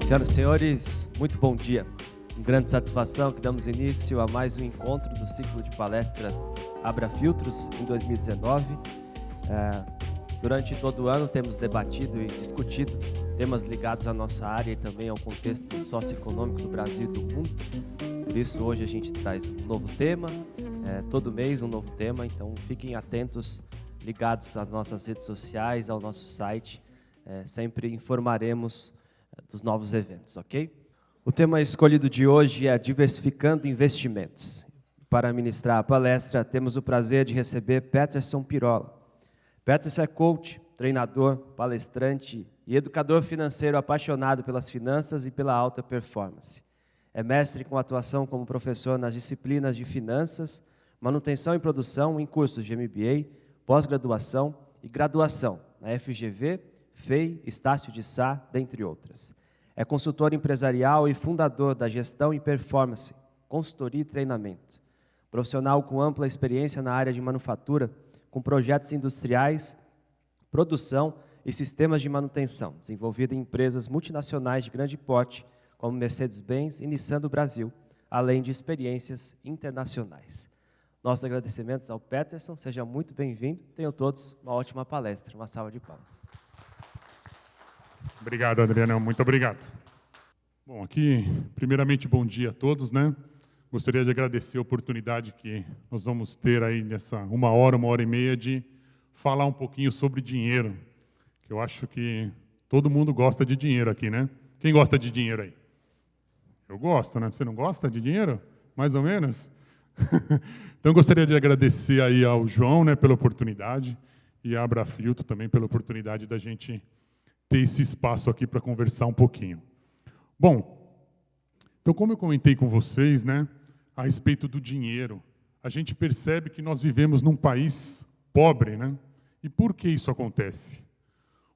Senhoras e senhores, muito bom dia. Com grande satisfação que damos início a mais um encontro do ciclo de palestras Abra Filtros em 2019. Durante todo o ano temos debatido e discutido temas ligados à nossa área e também ao contexto socioeconômico do Brasil e do mundo. Por isso hoje a gente traz um novo tema, todo mês um novo tema, então fiquem atentos, ligados às nossas redes sociais, ao nosso site, sempre informaremos dos novos eventos, ok? O tema escolhido de hoje é Diversificando Investimentos. Para ministrar a palestra, temos o prazer de receber Peterson Pirola. Peterson é coach, treinador, palestrante e educador financeiro apaixonado pelas finanças e pela alta performance. É mestre com atuação como professor nas disciplinas de finanças, manutenção e produção em cursos de MBA, pós-graduação e graduação na FGV, FEI, Estácio de Sá, dentre outras. É consultor empresarial e fundador da Gestão e Performance, consultoria e treinamento. Profissional com ampla experiência na área de manufatura, com projetos industriais, produção e sistemas de manutenção, desenvolvido em empresas multinacionais de grande porte, como Mercedes-Benz e Nissan do Brasil, além de experiências internacionais. Nossos agradecimentos ao Peterson, seja muito bem-vindo. Tenham todos uma ótima palestra. Uma salva de palmas. Obrigado, Adriano. Muito obrigado. Bom, aqui, primeiramente, bom dia a todos, né? Gostaria de agradecer a oportunidade que nós vamos ter aí nessa uma hora e meia de falar um pouquinho sobre dinheiro, que eu acho que todo mundo gosta de dinheiro aqui, né? Quem gosta de dinheiro aí? Eu gosto, né? Você não gosta de dinheiro? Mais ou menos? Então, gostaria de agradecer aí ao João, né, pela oportunidade, e à Abra Filtro também pela oportunidade da gente ter esse espaço aqui para conversar um pouquinho. Bom, então, como eu comentei com vocês, né, a respeito do dinheiro, a gente percebe que nós vivemos num país pobre, né? E por que isso acontece?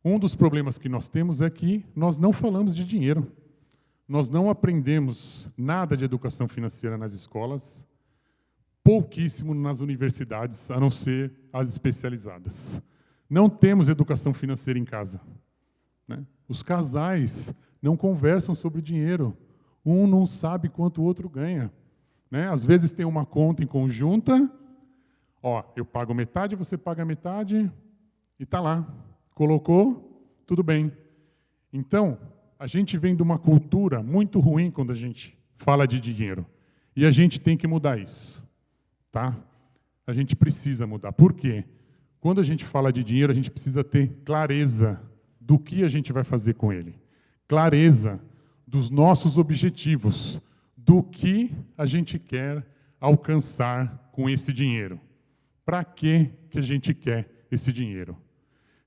Um dos problemas que nós temos é que nós não falamos de dinheiro. Nós não aprendemos nada de educação financeira nas escolas, pouquíssimo nas universidades, a não ser as especializadas. Não temos educação financeira em casa, né? Os casais não conversam sobre dinheiro. Um não sabe quanto o outro ganha, né? Às vezes tem uma conta em conjunta, ó, eu pago metade, você paga metade, e está lá. Colocou, tudo bem. Então, a gente vem de uma cultura muito ruim quando a gente fala de dinheiro. E a gente tem que mudar isso, tá? A gente precisa mudar. Por quê? Quando a gente fala de dinheiro, a gente precisa ter clareza do que a gente vai fazer com ele. Clareza dos nossos objetivos, do que a gente quer alcançar com esse dinheiro. Para que a gente quer esse dinheiro?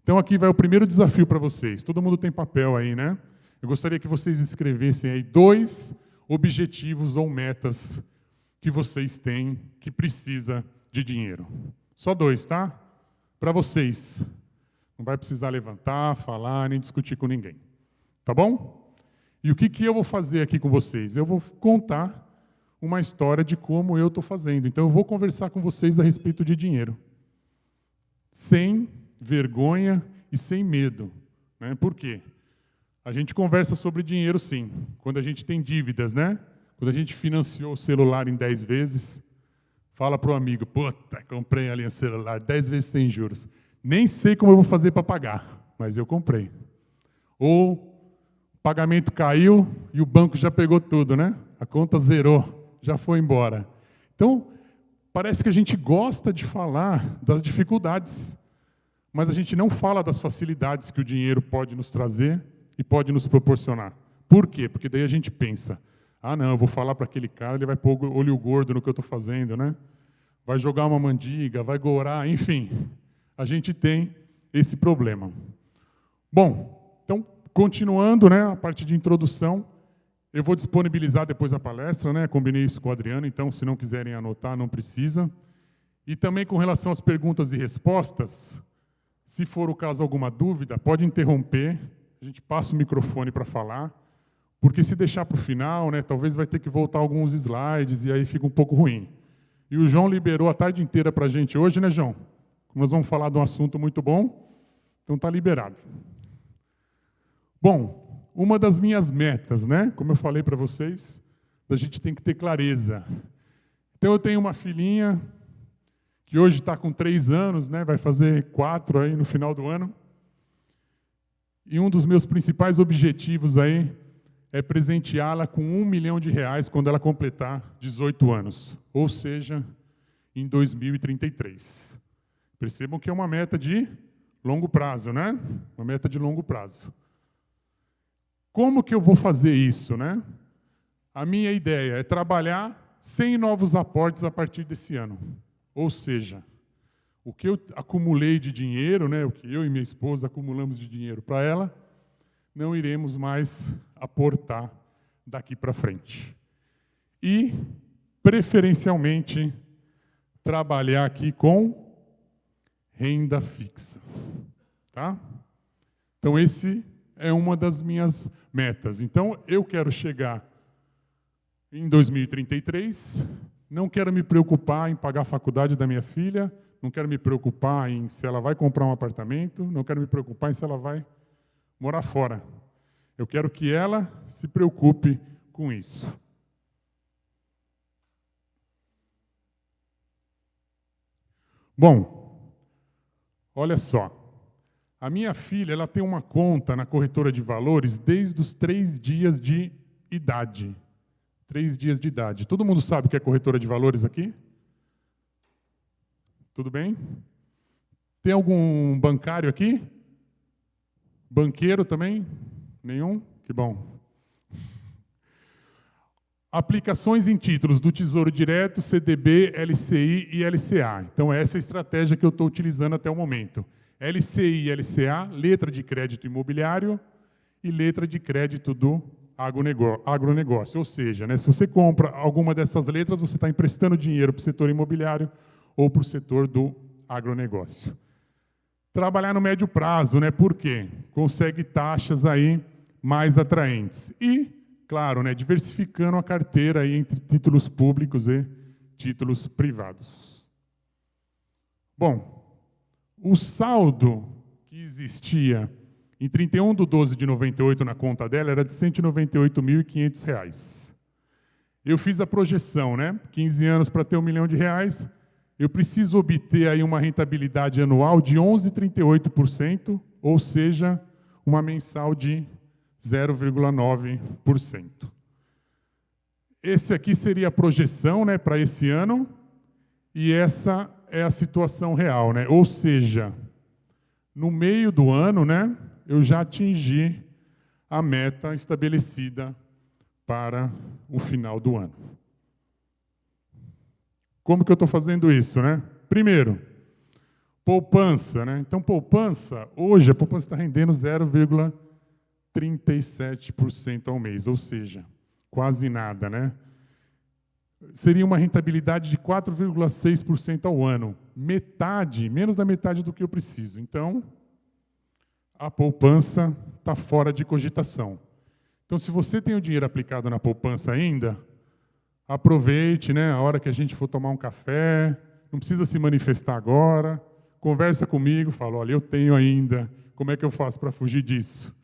Então, aqui vai o primeiro desafio para vocês. Todo mundo tem papel aí, né? Eu gostaria que vocês escrevessem aí 2 objetivos ou metas que vocês têm que precisa de dinheiro. Só 2, tá? Para vocês. Não vai precisar levantar, falar, nem discutir com ninguém. Tá bom? E o que eu vou fazer aqui com vocês? Eu vou contar uma história de como eu estou fazendo. Então, eu vou conversar com vocês a respeito de dinheiro. Sem vergonha e sem medo, né? Por quê? A gente conversa sobre dinheiro, sim. Quando a gente tem dívidas, né? Quando a gente financiou o celular em 10 vezes, fala para o amigo, puta, comprei ali um celular 10 vezes sem juros. Nem sei como eu vou fazer para pagar, mas eu comprei. Ou o pagamento caiu e o banco já pegou tudo, né? A conta zerou, já foi embora. Então, parece que a gente gosta de falar das dificuldades, mas a gente não fala das facilidades que o dinheiro pode nos trazer e pode nos proporcionar. Por quê? Porque daí a gente pensa, ah, não, eu vou falar para aquele cara, ele vai pôr olho gordo no que eu estou fazendo, né? Vai jogar uma mandiga, vai gorar, enfim. A gente tem esse problema. Bom, então, continuando, né, a parte de introdução, eu vou disponibilizar depois a palestra, né? Combinei isso com o Adriano, então, se não quiserem anotar, não precisa. E também com relação às perguntas e respostas, se for o caso alguma dúvida, pode interromper, a gente passa o microfone para falar, porque se deixar para o final, né, talvez vai ter que voltar alguns slides e aí fica um pouco ruim. E o João liberou a tarde inteira para a gente hoje, né, João? Nós vamos falar de um assunto muito bom, então está liberado. Bom, uma das minhas metas, né? Como eu falei para vocês, a gente tem que ter clareza. Então eu tenho uma filhinha que hoje está com 3 anos, né? Vai fazer 4 aí no final do ano. E um dos meus principais objetivos aí é presenteá-la com R$1 milhão quando ela completar 18 anos. Ou seja, em 2033. Percebam que é uma meta de longo prazo, né? Uma meta de longo prazo. Como que eu vou fazer isso, né? A minha ideia é trabalhar sem novos aportes a partir desse ano. Ou seja, o que eu acumulei de dinheiro, né, o que eu e minha esposa acumulamos de dinheiro para ela, não iremos mais aportar daqui para frente. E, preferencialmente, trabalhar aqui com renda fixa. Tá? Então, esse é uma das minhas metas. Então, eu quero chegar em 2033, não quero me preocupar em pagar a faculdade da minha filha, não quero me preocupar em se ela vai comprar um apartamento, não quero me preocupar em se ela vai morar fora. Eu quero que ela se preocupe com isso. Bom, olha só. A minha filha, ela tem uma conta na corretora de valores desde os 3 dias de idade. 3 dias de idade. Todo mundo sabe o que é corretora de valores aqui? Tudo bem? Tem algum bancário aqui? Banqueiro também? Nenhum? Que bom. Aplicações em títulos do Tesouro Direto, CDB, LCI e LCA. Então, essa é a estratégia que eu estou utilizando até o momento. LCI e LCA, letra de crédito imobiliário e letra de crédito do agronegócio. Ou seja, né, se você compra alguma dessas letras, você está emprestando dinheiro para o setor imobiliário ou para o setor do agronegócio. Trabalhar no médio prazo, né? Por quê? Consegue taxas aí mais atraentes. E, claro, né, diversificando a carteira aí entre títulos públicos e títulos privados. Bom, o saldo que existia em 31/12/98 na conta dela era de R$ 198.500. Eu fiz a projeção, né? 15 anos para ter R$1 milhão. Eu preciso obter aí uma rentabilidade anual de 11,38%, ou seja, uma mensal de 0,9%. Esse aqui seria a projeção, né, para esse ano, e essa é a situação real, né? Ou seja, no meio do ano, né, eu já atingi a meta estabelecida para o final do ano. Como que eu estou fazendo isso, né? Primeiro, poupança, né? Então, poupança, hoje a poupança está rendendo 0,37% ao mês, ou seja, quase nada, né? Seria uma rentabilidade de 4,6% ao ano. Metade, menos da metade do que eu preciso. Então, a poupança está fora de cogitação. Então, se você tem o dinheiro aplicado na poupança ainda, aproveite, né, a hora que a gente for tomar um café, não precisa se manifestar agora, conversa comigo, fala, olha, eu tenho ainda, como é que eu faço para fugir disso?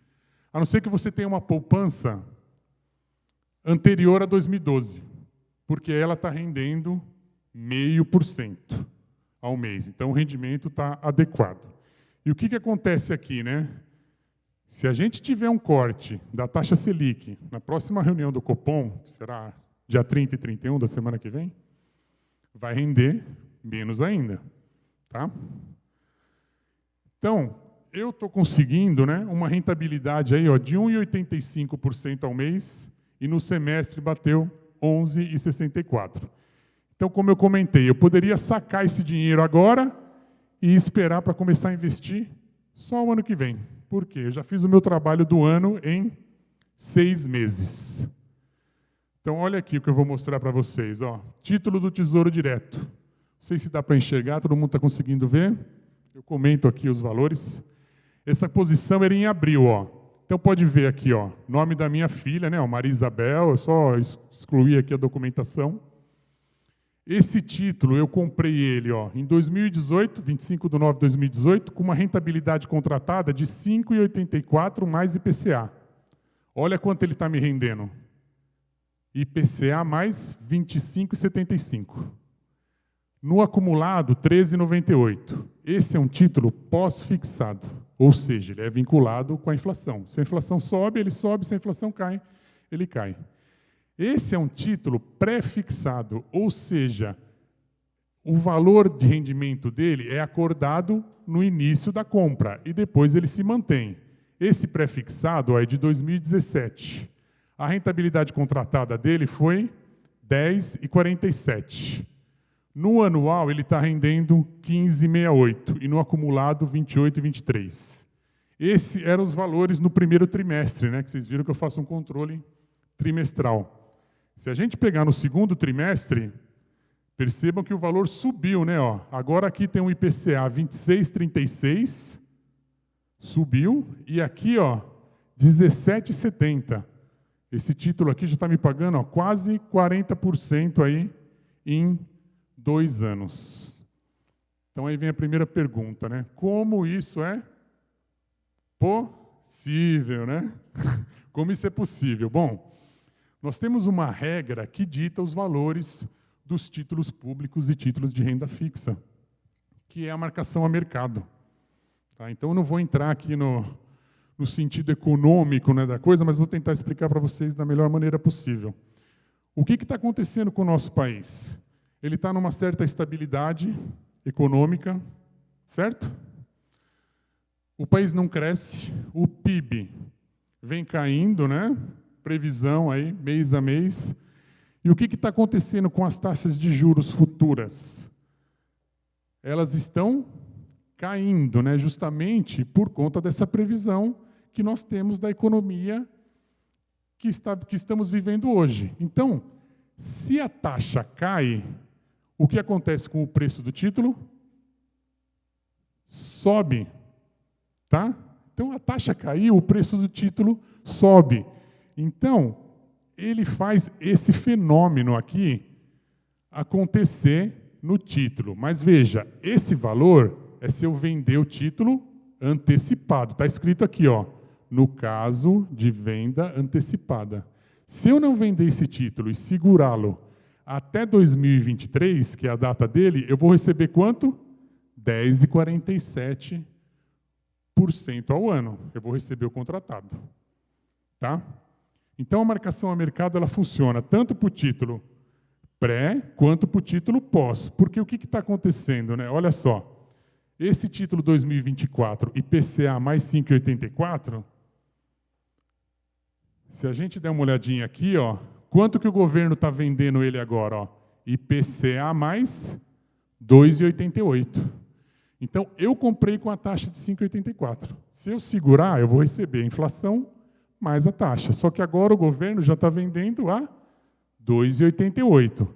A não ser que você tenha uma poupança anterior a 2012, porque ela está rendendo 0,5% ao mês. Então, o rendimento está adequado. E o que acontece aqui, né? Se a gente tiver um corte da taxa Selic na próxima reunião do Copom, que será dia 30 e 31 da semana que vem, vai render menos ainda. Tá? Então, eu estou conseguindo, né, uma rentabilidade aí, ó, de 1,85% ao mês, e no semestre bateu 11,64%. Então, como eu comentei, eu poderia sacar esse dinheiro agora e esperar para começar a investir só o ano que vem. Por quê? Eu já fiz o meu trabalho do ano em 6 meses. Então, olha aqui o que eu vou mostrar para vocês. Ó, título do Tesouro Direto. Não sei se dá para enxergar, todo mundo está conseguindo ver. Eu comento aqui os valores. Essa posição era em abril. Ó. Então, pode ver aqui, ó, nome da minha filha, né, ó, Maria Isabel, eu só excluí aqui a documentação. Esse título, eu comprei ele em 2018, 25/9/2018, com uma rentabilidade contratada de 5,84 mais IPCA. Olha quanto ele está me rendendo. IPCA mais 25,75. No acumulado, 13,98. Esse é um título pós-fixado, ou seja, ele é vinculado com a inflação. Se a inflação sobe, ele sobe, se a inflação cai, ele cai. Esse é um título pré-fixado, ou seja, o valor de rendimento dele é acordado no início da compra e depois ele se mantém. Esse pré-fixado é de 2017. A rentabilidade contratada dele foi 10,47. No anual, ele está rendendo 15,68 e no acumulado 28,23. Esses eram os valores no primeiro trimestre, né, que vocês viram que eu faço um controle trimestral. Se a gente pegar no segundo trimestre, percebam que o valor subiu, né? Agora aqui tem um IPCA 26,36, subiu, e aqui 17,70. Esse título aqui já está me pagando quase 40% aí em 2 anos. Então aí vem a primeira pergunta, né? Como isso é possível, né? Como isso é possível? Bom, nós temos uma regra que dita os valores dos títulos públicos e títulos de renda fixa, que é a marcação a mercado. Tá? Então, eu não vou entrar aqui no sentido econômico, né, da coisa, mas vou tentar explicar para vocês da melhor maneira possível. O que está acontecendo com o nosso país? Ele está numa certa estabilidade econômica, certo? O país não cresce, o PIB vem caindo, né? Previsão aí, mês a mês. E o que está acontecendo com as taxas de juros futuras? Elas estão caindo, né? Justamente por conta dessa previsão que nós temos da economia que estamos vivendo hoje. Então, se a taxa cai, o que acontece com o preço do título? Sobe, tá? Então, a taxa caiu, o preço do título sobe. Então, ele faz esse fenômeno aqui acontecer no título. Mas veja, esse valor é se eu vender o título antecipado. Está escrito aqui, no caso de venda antecipada. Se eu não vender esse título e segurá-lo até 2023, que é a data dele, eu vou receber quanto? 10,47% ao ano. Eu vou receber o contratado. Tá? Então, a marcação a mercado ela funciona tanto para o título pré quanto para o título pós. Porque o que está acontecendo? Né? Olha só, esse título 2024, IPCA mais 5,84, se a gente der uma olhadinha aqui, quanto que o governo está vendendo ele agora? IPCA mais 2,88. Então, eu comprei com a taxa de 5,84. Se eu segurar, eu vou receber a inflação mais a taxa. Só que agora o governo já está vendendo a 2,88.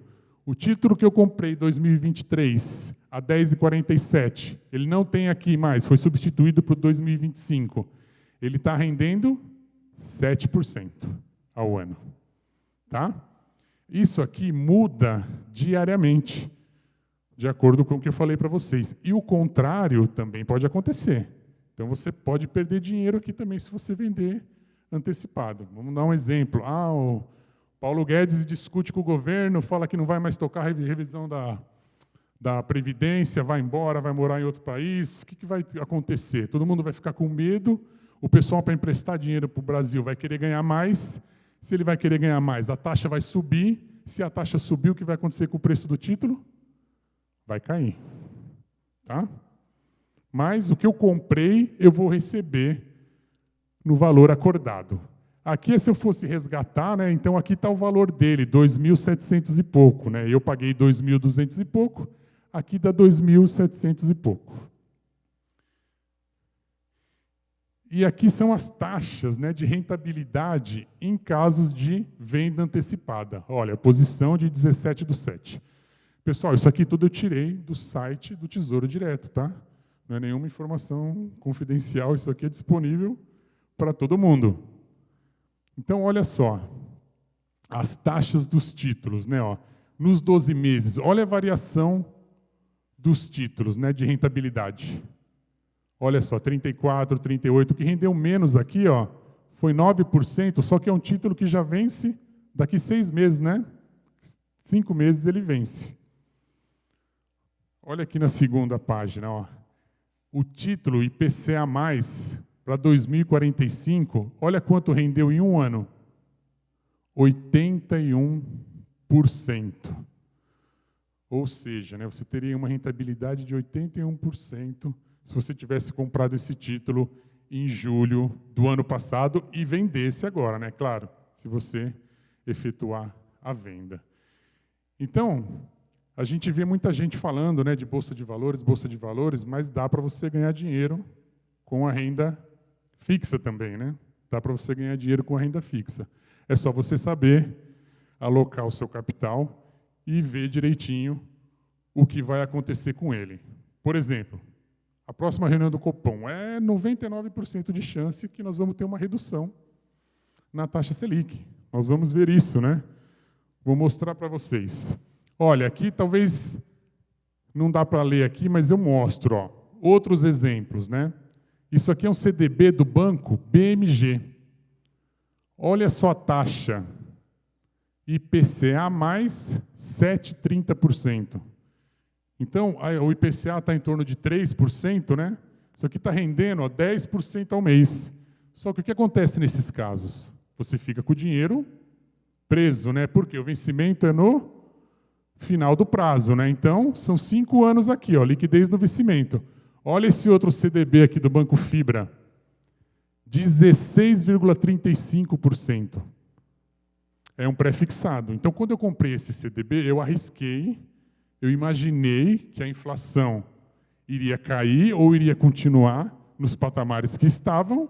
O título que eu comprei em 2023, a 10,47, ele não tem aqui mais, foi substituído por 2025. Ele está rendendo 7% ao ano. Tá? Isso aqui muda diariamente, de acordo com o que eu falei para vocês. E o contrário também pode acontecer. Então, você pode perder dinheiro aqui também se você vender antecipado. Vamos dar um exemplo. O Paulo Guedes discute com o governo, fala que não vai mais tocar a revisão da Previdência, vai embora, vai morar em outro país. O que vai acontecer? Todo mundo vai ficar com medo, o pessoal, para emprestar dinheiro para o Brasil, vai querer ganhar mais. Se ele vai querer ganhar mais, a taxa vai subir. Se a taxa subir, o que vai acontecer com o preço do título? Vai cair. Tá? Mas o que eu comprei, eu vou receber no valor acordado. Aqui, se eu fosse resgatar, né, então aqui está o valor dele, 2.700 e pouco. Né? Eu paguei 2.200 e pouco, aqui dá 2.700 e pouco. E aqui são as taxas, né, de rentabilidade em casos de venda antecipada. Olha, posição de 17/7. Pessoal, isso aqui tudo eu tirei do site do Tesouro Direto, tá? Não é nenhuma informação confidencial, isso aqui é disponível para todo mundo. Então, olha só, as taxas dos títulos, né? nos 12 meses, olha a variação dos títulos, né, de rentabilidade. Olha só, 34, 38, o que rendeu menos aqui, ó, foi 9%, só que é um título que já vence daqui 6 meses, né? 5 meses ele vence. Olha aqui na segunda página, ó. O título IPCA+, para 2045, olha quanto rendeu em um ano. 81%. Ou seja, né, você teria uma rentabilidade de 81% se você tivesse comprado esse título em julho do ano passado e vendesse agora, né? Claro, se você efetuar a venda. Então, a gente vê muita gente falando, né, de bolsa de valores, mas dá para você ganhar dinheiro com a renda fixa também, né? Dá para você ganhar dinheiro com a renda fixa. É só você saber alocar o seu capital e ver direitinho o que vai acontecer com ele. Por exemplo, a próxima reunião do Copom é 99% de chance que nós vamos ter uma redução na taxa Selic. Nós vamos ver isso, né? Vou mostrar para vocês. Olha, aqui talvez não dá para ler aqui, mas eu mostro, ó, outros exemplos, né? Isso aqui é um CDB do banco BMG. Olha só a taxa. IPCA mais 7,30%. Então, o IPCA está em torno de 3%, né? Isso aqui está rendendo 10% ao mês. Só que o que acontece nesses casos? Você fica com o dinheiro preso, né? Porque o vencimento é no final do prazo, né? Então, são 5 anos aqui, ó, liquidez no vencimento. Olha esse outro CDB aqui do Banco Fibra. 16,35%. É um pré-fixado. Então, quando eu comprei esse CDB, eu arrisquei, eu imaginei que a inflação iria cair ou iria continuar nos patamares que estavam,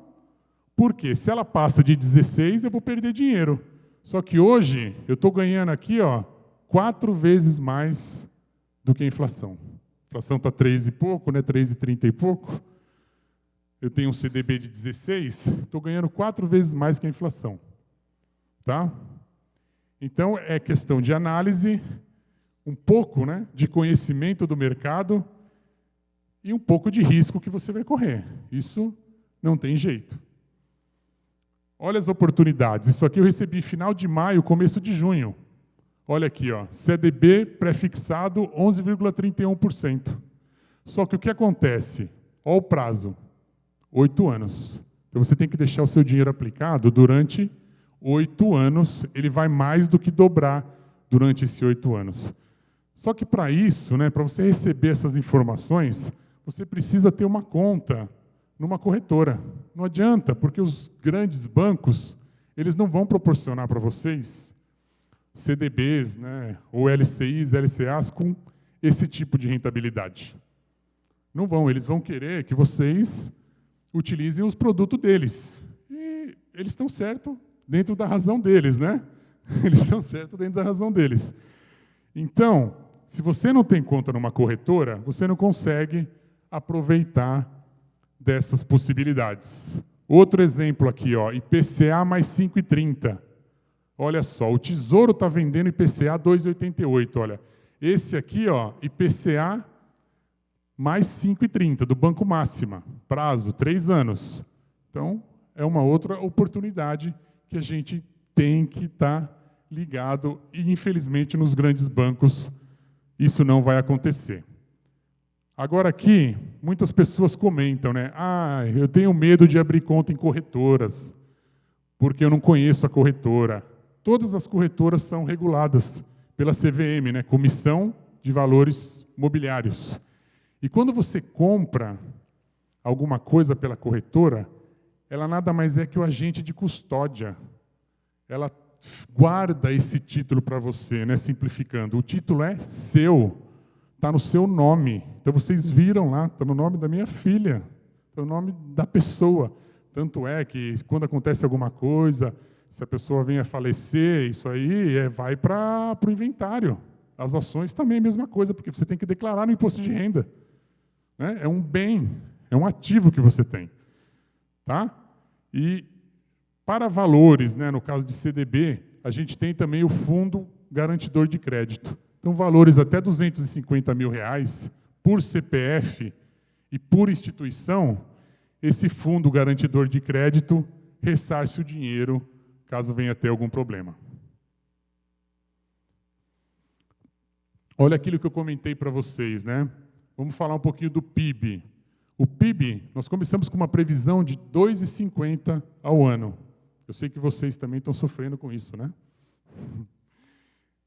porque se ela passa de 16, eu vou perder dinheiro. Só que hoje, eu estou ganhando aqui, ó, 4 vezes mais do que a inflação. A inflação está 3 e pouco, né? 3,30 e pouco. Eu tenho um CDB de 16, estou ganhando 4 vezes mais que a inflação. Tá? Então, é questão de análise, um pouco, né, de conhecimento do mercado e um pouco de risco que você vai correr. Isso não tem jeito. Olha as oportunidades. Isso aqui eu recebi final de maio, começo de junho. Olha aqui, ó, CDB pré-fixado 11,31%. Só que o que acontece? Olha o prazo, 8 anos. Então você tem que deixar o seu dinheiro aplicado durante 8 anos, ele vai mais do que dobrar durante esses 8 anos. Só que para isso, né, para você receber essas informações, você precisa ter uma conta numa corretora. Não adianta, porque os grandes bancos, eles não vão proporcionar para vocês CDBs, né, ou LCIs, LCAs com esse tipo de rentabilidade. Não vão, eles vão querer que vocês utilizem os produtos deles. E eles estão certos dentro da razão deles, né? Eles estão certos dentro da razão deles. Então, se você não tem conta numa corretora, você não consegue aproveitar dessas possibilidades. Outro exemplo aqui, ó, IPCA mais 5,30. Olha só, o Tesouro está vendendo IPCA 2,88. Olha, esse aqui, ó, IPCA mais 5,30 do Banco Máxima, prazo 3 anos. Então, é uma outra oportunidade que a gente tem que estar ligado e, infelizmente, nos grandes bancos isso não vai acontecer. Agora aqui, muitas pessoas comentam, né? Ah, eu tenho medo de abrir conta em corretoras, porque eu não conheço a corretora. Todas as corretoras são reguladas pela CVM, né? Comissão de Valores Mobiliários. E quando você compra alguma coisa pela corretora, ela nada mais é que o agente de custódia. Ela guarda esse título para você, né? Simplificando. O título é seu, está no seu nome. Então vocês viram lá, está no nome da minha filha, está no nome da pessoa. Tanto é que quando acontece alguma coisa, se a pessoa vem a falecer, isso aí vai para o inventário. As ações também é a mesma coisa, porque você tem que declarar no imposto de renda. Né? É um bem, é um ativo que você tem. Tá? E para valores, né, no caso de CDB, a gente tem também o fundo garantidor de crédito. Então, valores até R$250 mil por CPF e por instituição, esse fundo garantidor de crédito ressarce o dinheiro caso venha ter algum problema. Olha aquilo que eu comentei para vocês, né? Vamos falar um pouquinho do PIB. O PIB, nós começamos com uma previsão de 2,50 ao ano. Eu sei que vocês também estão sofrendo com isso, né?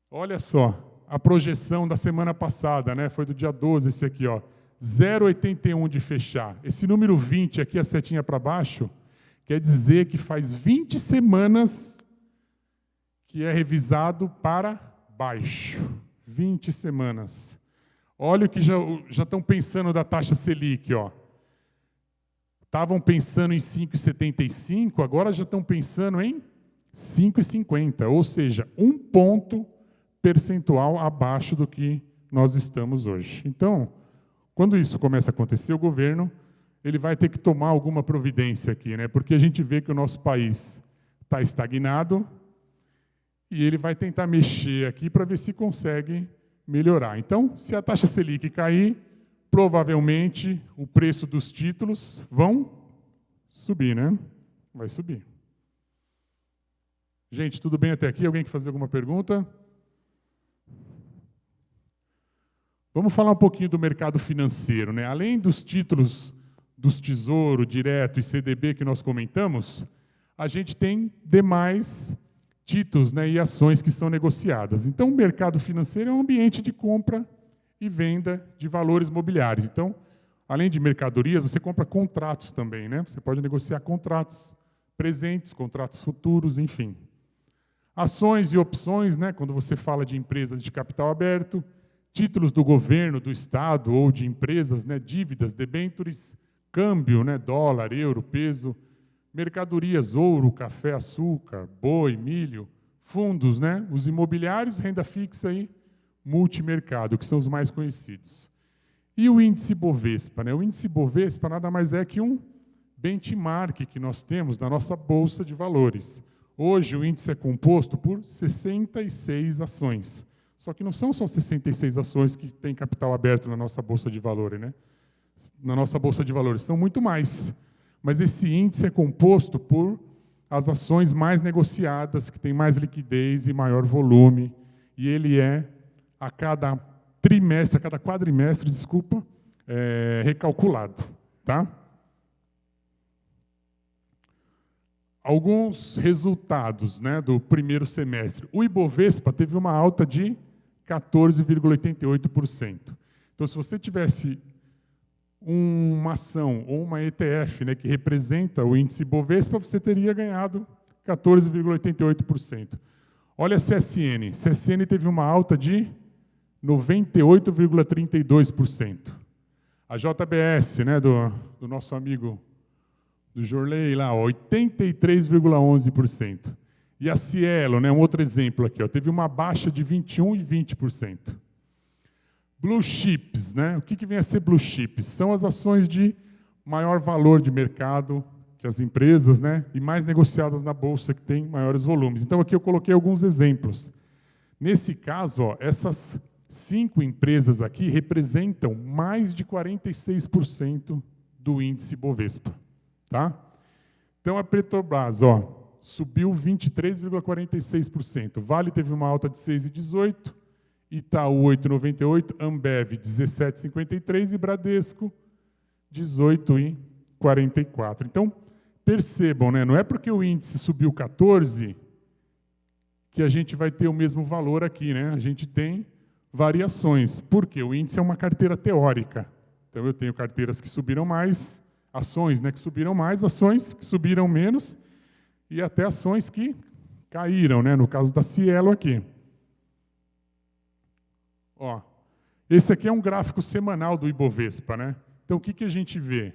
Olha só, a projeção da semana passada, né? Foi do dia 12, esse aqui, ó. 0,81 de fechar. Esse número 20 aqui, a setinha para baixo, quer dizer que faz 20 semanas que é revisado para baixo. 20 semanas. Olha o que já estão pensando da taxa Selic, ó. Estavam pensando em 5,75, agora já estão pensando em 5,50, ou seja, 1 ponto percentual abaixo do que nós estamos hoje. Então, quando isso começa a acontecer, o governo ele vai ter que tomar alguma providência aqui, né? Porque a gente vê que o nosso país está estagnado e ele vai tentar mexer aqui para ver se consegue melhorar. Então, se a taxa Selic cair, provavelmente o preço dos títulos vão subir, né? Vai subir. Gente, tudo bem até aqui? Alguém quer fazer alguma pergunta? Vamos falar um pouquinho do mercado financeiro, né? Além dos títulos dos Tesouro Direto e CDB que nós comentamos, a gente tem demais títulos, né, e ações que são negociadas. Então, o mercado financeiro é um ambiente de compra e venda de valores mobiliários. Então, além de mercadorias, você compra contratos também, né? Você pode negociar contratos presentes, contratos futuros, enfim. Ações e opções, né? Quando você fala de empresas de capital aberto, títulos do governo, do Estado ou de empresas, né? Dívidas, debêntures, câmbio, né? Dólar, euro, peso, mercadorias, ouro, café, açúcar, boi, milho, fundos, né? Os imobiliários, renda fixa e multimercado, que são os mais conhecidos. E o índice Bovespa, né? O índice Bovespa nada mais é que um benchmark que nós temos na nossa bolsa de valores. Hoje o índice é composto por 66 ações. Só que não são só 66 ações que têm capital aberto na nossa bolsa de valores, né? Na nossa bolsa de valores são muito mais. Mas esse índice é composto por as ações mais negociadas, que têm mais liquidez e maior volume, e ele é a cada trimestre, a cada quadrimestre, recalculado, tá? Alguns resultados, né, do primeiro semestre. O Ibovespa teve uma alta de 14,88%. Então, se você tivesse uma ação ou uma ETF, né, que representa o índice Bovespa, você teria ganhado 14,88%. Olha a CSN. CSN teve uma alta de 98,32%. A JBS, né, do nosso amigo do Jorley, lá, 83,11%. E a Cielo, né, um outro exemplo aqui, ó, teve uma baixa de 21% e 20%. Blue Chips, né? O que vem a ser Blue Chips? São as ações de maior valor de mercado que as empresas, né? E mais negociadas na bolsa, que tem maiores volumes. Então, aqui eu coloquei alguns exemplos. Nesse caso, ó, essas 5 empresas aqui representam mais de 46% do índice Bovespa. Tá? Então, a Petrobras, ó, subiu 23,46%. Vale teve uma alta de 6,18%. Itaú 8,98%, Ambev 17,53% e Bradesco 18,44%. Então, percebam, né, não é porque o índice subiu 14% que a gente vai ter o mesmo valor aqui, né? A gente tem variações. Por quê? O índice é uma carteira teórica. Então, eu tenho carteiras que subiram mais, ações, né, que subiram mais, ações que subiram menos e até ações que caíram, né? No caso da Cielo aqui. Ó, esse aqui é um gráfico semanal do Ibovespa, né? Então, o que a gente vê?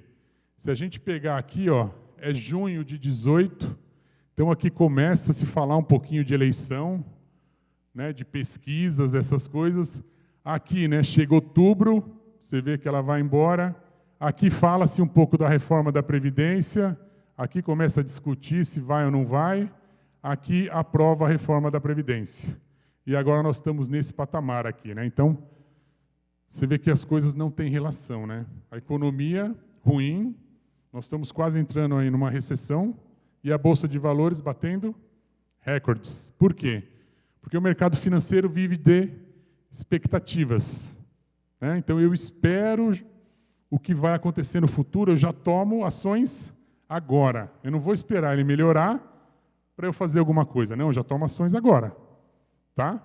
Se a gente pegar aqui, ó, é junho de 18, então aqui começa a se falar um pouquinho de eleição, né, de pesquisas, essas coisas. Aqui, né, chega outubro, você vê que ela vai embora. Aqui fala-se um pouco da reforma da Previdência, aqui começa a discutir se vai ou não vai. Aqui aprova a reforma da Previdência. e agora nós estamos nesse patamar aqui, né? Então, você vê que as coisas não têm relação, né? A economia ruim, nós estamos quase entrando aí numa recessão, e a Bolsa de Valores batendo recordes. Por quê? Porque o mercado financeiro vive de expectativas, né? Então, eu espero o que vai acontecer no futuro, eu já tomo ações agora. Eu não vou esperar ele melhorar para eu fazer alguma coisa. Não, eu já tomo ações agora. Tá?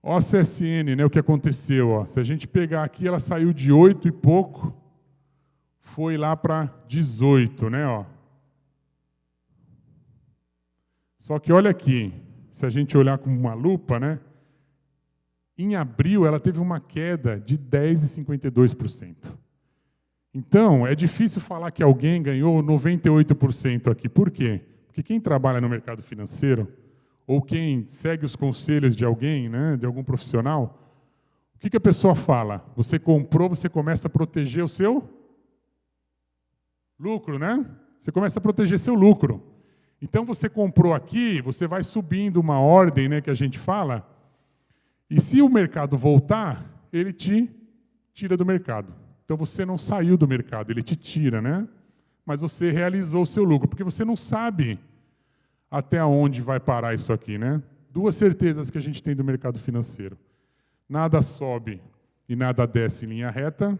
Ó a CSN, né, o que aconteceu. Ó. Se a gente pegar aqui, ela saiu de 8 e pouco, foi lá para 18. Né, ó. Só que olha aqui, se a gente olhar com uma lupa, né, em abril ela teve uma queda de 10,52%. Então, é difícil falar que alguém ganhou 98% aqui. Por quê? Porque quem trabalha no mercado financeiro, ou quem segue os conselhos de alguém, né, de algum profissional, o que a pessoa fala? Você comprou, você começa a proteger o seu lucro, né? Você começa a proteger seu lucro. Então, você comprou aqui, você vai subindo uma ordem, né, que a gente fala, e se o mercado voltar, ele te tira do mercado. Então, você não saiu do mercado, ele te tira, né? Mas você realizou o seu lucro, porque você não sabe até onde vai parar isso aqui, né? Duas certezas que a gente tem do mercado financeiro. Nada sobe e nada desce em linha reta.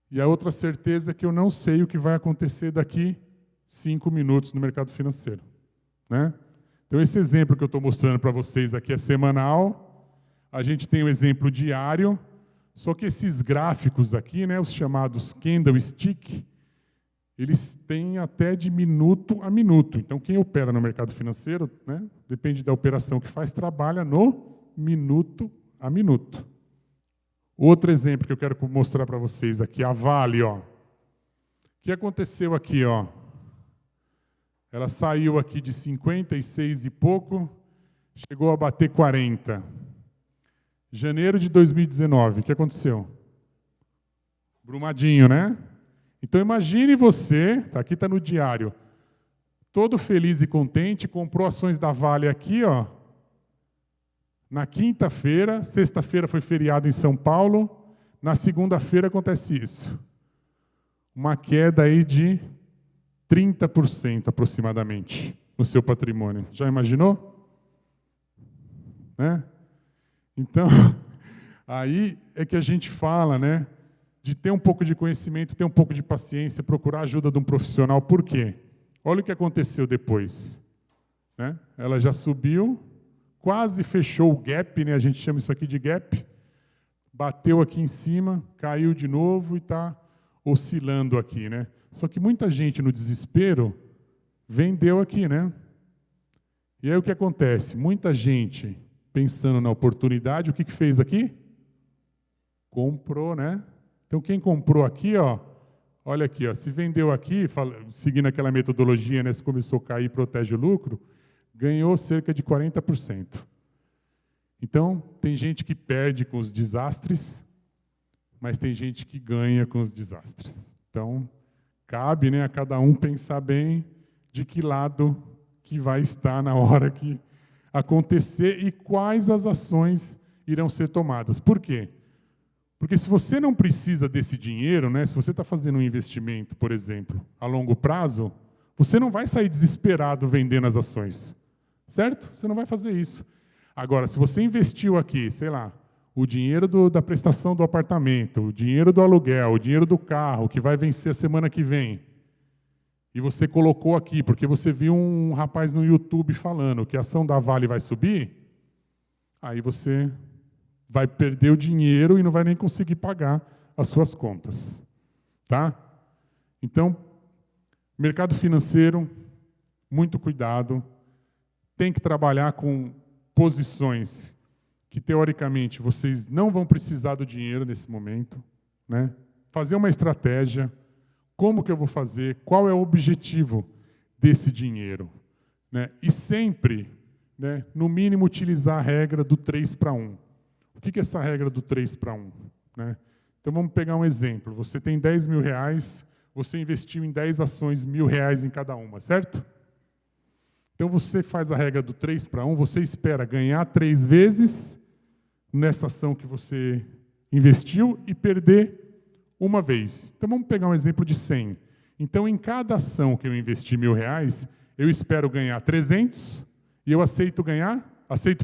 E a outra certeza é que eu não sei o que vai acontecer daqui 5 minutos no mercado financeiro, né? Então, esse exemplo que eu estou mostrando para vocês aqui é semanal. A gente tem um exemplo diário. Só que esses gráficos aqui, né, os chamados candlestick, eles têm até de minuto a minuto. Então, quem opera no mercado financeiro, né, depende da operação que faz, trabalha no minuto a minuto. Outro exemplo que eu quero mostrar para vocês aqui, a Vale. Ó. O que aconteceu aqui? Ó? Ela saiu aqui de 56 e pouco, chegou a bater 40. Janeiro de 2019, o que aconteceu? Brumadinho, né? Então, imagine você, aqui está no diário, todo feliz e contente, comprou ações da Vale aqui, ó, na quinta-feira, sexta-feira foi feriado em São Paulo, na segunda-feira acontece isso. Uma queda aí de 30% aproximadamente no seu patrimônio. Já imaginou? Né? Então, aí é que a gente fala, né, de ter um pouco de conhecimento, ter um pouco de paciência, procurar a ajuda de um profissional. Por quê? Olha o que aconteceu depois. Né? Ela já subiu, quase fechou o gap, né? A gente chama isso aqui de gap, bateu aqui em cima, caiu de novo e está oscilando aqui. Né? Só que muita gente, no desespero, vendeu aqui. Né? E aí o que acontece? Muita gente, pensando na oportunidade, o que fez aqui? Comprou, né? Então, quem comprou aqui, ó, olha aqui, ó, se vendeu aqui, seguindo aquela metodologia, né, se começou a cair, protege o lucro, ganhou cerca de 40%. Então, tem gente que perde com os desastres, mas tem gente que ganha com os desastres. Então, cabe, né, a cada um pensar bem de que lado que vai estar na hora que acontecer e quais as ações irão ser tomadas. Por quê? Porque se você não precisa desse dinheiro, né, se você está fazendo um investimento, por exemplo, a longo prazo, você não vai sair desesperado vendendo as ações. Certo? Você não vai fazer isso. Agora, se você investiu aqui, sei lá, o dinheiro da prestação do apartamento, o dinheiro do aluguel, o dinheiro do carro, que vai vencer a semana que vem, e você colocou aqui, porque você viu um rapaz no YouTube falando que a ação da Vale vai subir, aí você vai perder o dinheiro e não vai nem conseguir pagar as suas contas. Tá? Então, mercado financeiro, muito cuidado. Tem que trabalhar com posições que, teoricamente, vocês não vão precisar do dinheiro nesse momento. Né? Fazer uma estratégia. Como que eu vou fazer? Qual é o objetivo desse dinheiro? Né? E sempre, né, no mínimo, utilizar a regra do 3-para-1. O que é essa regra do 3-para-1? Né? Então, vamos pegar um exemplo. Você tem 10 mil reais, você investiu em 10 ações, R$1.000 em cada uma, certo? Então, você faz a regra do 3-1, você espera ganhar 3 vezes nessa ação que você investiu e perder uma vez. Então, vamos pegar um exemplo de 100. Então, em cada ação que eu investi R$1.000, eu espero ganhar 300 e eu aceito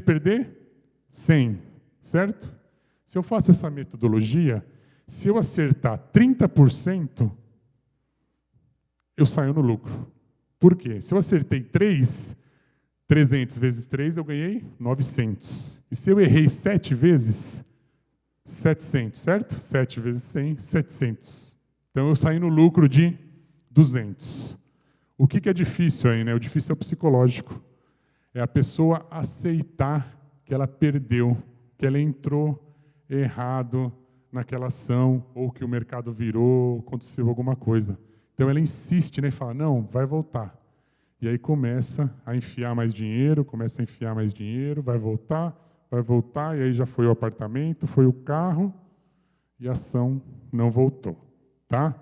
perder 100, certo? Se eu faço essa metodologia, se eu acertar 30%, eu saio no lucro. Por quê? Se eu acertei 300 vezes 3, eu ganhei 900. E se eu errei 7 vezes, 700, certo? 7 vezes 100, 700. Então eu saí no lucro de 200. O que é difícil aí, né? O difícil é o psicológico. É a pessoa aceitar que ela perdeu, que ela entrou errado naquela ação, ou que o mercado virou, aconteceu alguma coisa. Então ela insiste, né? Fala, não, vai voltar. E aí começa a enfiar mais dinheiro, vai voltar, e aí já foi o apartamento, foi o carro, e a ação não voltou. Tá?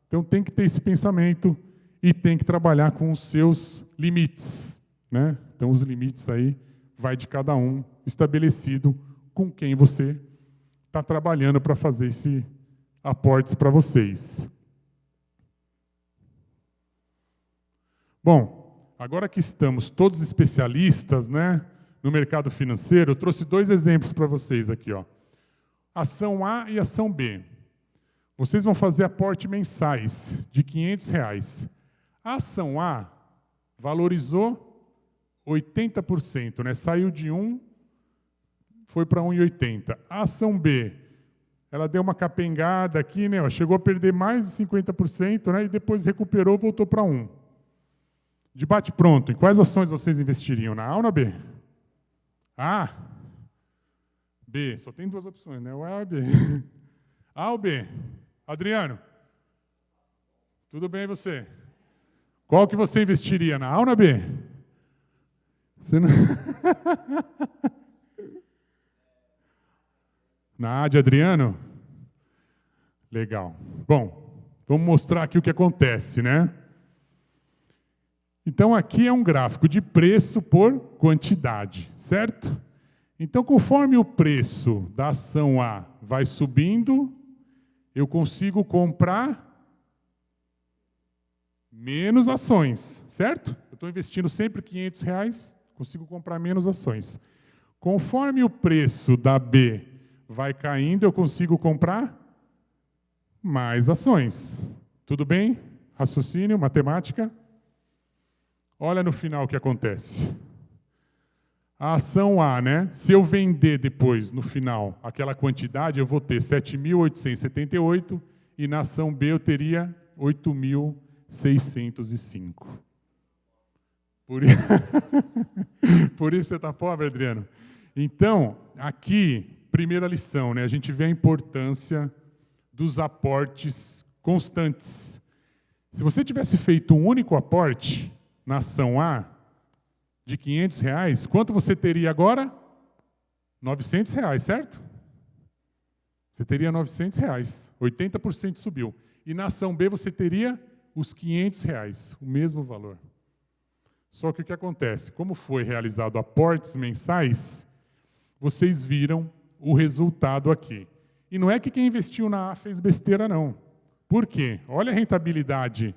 Então tem que ter esse pensamento e tem que trabalhar com os seus limites. Né? Então os limites aí vai de cada um, estabelecido com quem você está trabalhando para fazer esse aportes para vocês. Bom, agora que estamos todos especialistas, né, no mercado financeiro, eu trouxe 2 exemplos para vocês aqui. Ó. Ação A e ação B. Vocês vão fazer aporte mensais de R$500. A ação A valorizou 80%, né? Saiu de 1, foi para 1,80. A ação B, ela deu uma capengada aqui, né? Ó, chegou a perder mais de 50%, né? E depois recuperou, voltou para 1. Debate pronto. Em quais ações vocês investiriam? Na A ou na B? A. B. Só tem 2 opções, né? O A ou B. A ou B? Adriano? Tudo bem, você? Qual que você investiria? Na A ou na B? Você não... Na A de Adriano? Legal. Bom, vamos mostrar aqui o que acontece, né? Então, aqui é um gráfico de preço por quantidade, certo? Então, conforme o preço da ação A vai subindo, eu consigo comprar menos ações, certo? Eu estou investindo sempre R$500, consigo comprar menos ações. Conforme o preço da B vai caindo, eu consigo comprar mais ações. Tudo bem? Raciocínio, matemática? Olha no final o que acontece. A ação A, né? Se eu vender depois, no final, aquela quantidade, eu vou ter 7.878 e na ação B eu teria 8.605. Por isso você está pobre, Adriano? Então, aqui, primeira lição, né? A gente vê a importância dos aportes constantes. Se você tivesse feito um único aporte na ação A, de R$500, quanto você teria agora? R$900, certo? Você teria R$900, 80% subiu. E na ação B você teria os R$500, o mesmo valor. Só que o que acontece? Como foi realizado aportes mensais, vocês viram o resultado aqui. E não é que quem investiu na A fez besteira, não. Por quê? Olha a rentabilidade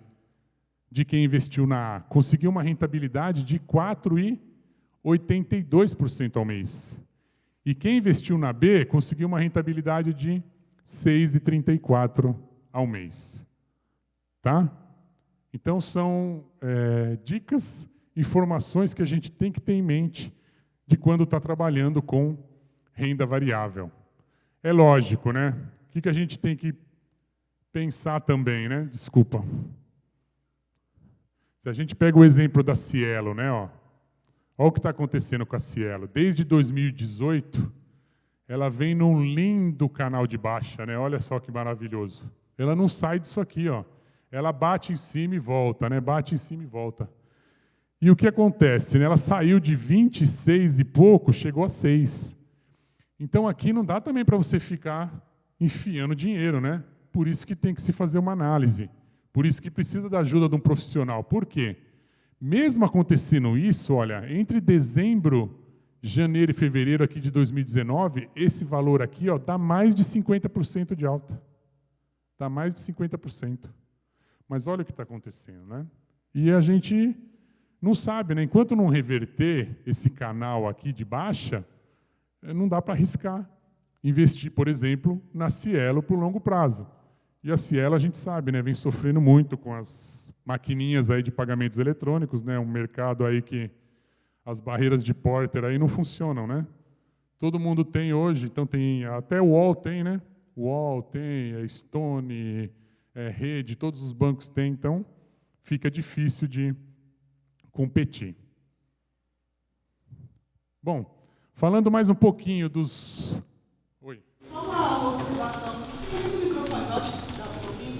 de quem investiu na A. Conseguiu uma rentabilidade de 4,82% ao mês. E quem investiu na B conseguiu uma rentabilidade de 6,34% ao mês. Tá? Então, são dicas, informações que a gente tem que ter em mente de quando está trabalhando com renda variável. É lógico, né? O que a gente tem que pensar também, né? Desculpa. Se a gente pega o exemplo da Cielo, né? Olha o que está acontecendo com a Cielo. Desde 2018, ela vem num lindo canal de baixa, né? Olha só que maravilhoso. Ela não sai disso aqui, ó. Ela bate em cima e volta, né? Bate em cima e volta. E o que acontece? Né? Ela saiu de 26 e pouco, chegou a 6. Então aqui não dá também para você ficar enfiando dinheiro, né? Por isso que tem que se fazer uma análise. Por isso que precisa da ajuda de um profissional. Por quê? Mesmo acontecendo isso, olha, entre dezembro, janeiro e fevereiro aqui de 2019, esse valor aqui, ó, dá mais de 50% de alta. Dá mais de 50%. Mas olha o que está acontecendo, né? E a gente não sabe, né? Enquanto não reverter esse canal aqui de baixa, não dá para arriscar investir, por exemplo, na Cielo por longo prazo. E a Cielo, a gente sabe, né, vem sofrendo muito com as maquininhas aí de pagamentos eletrônicos, né, um mercado aí que as barreiras de Porter aí não funcionam, né? Todo mundo tem hoje, então tem, até o UOL tem, né? O UOL tem, a Stone, Rede, todos os bancos têm, então fica difícil de competir. Bom, falando mais um pouquinho dos... Oi. Só uma observação. No microfone, acho que dá para ouvir.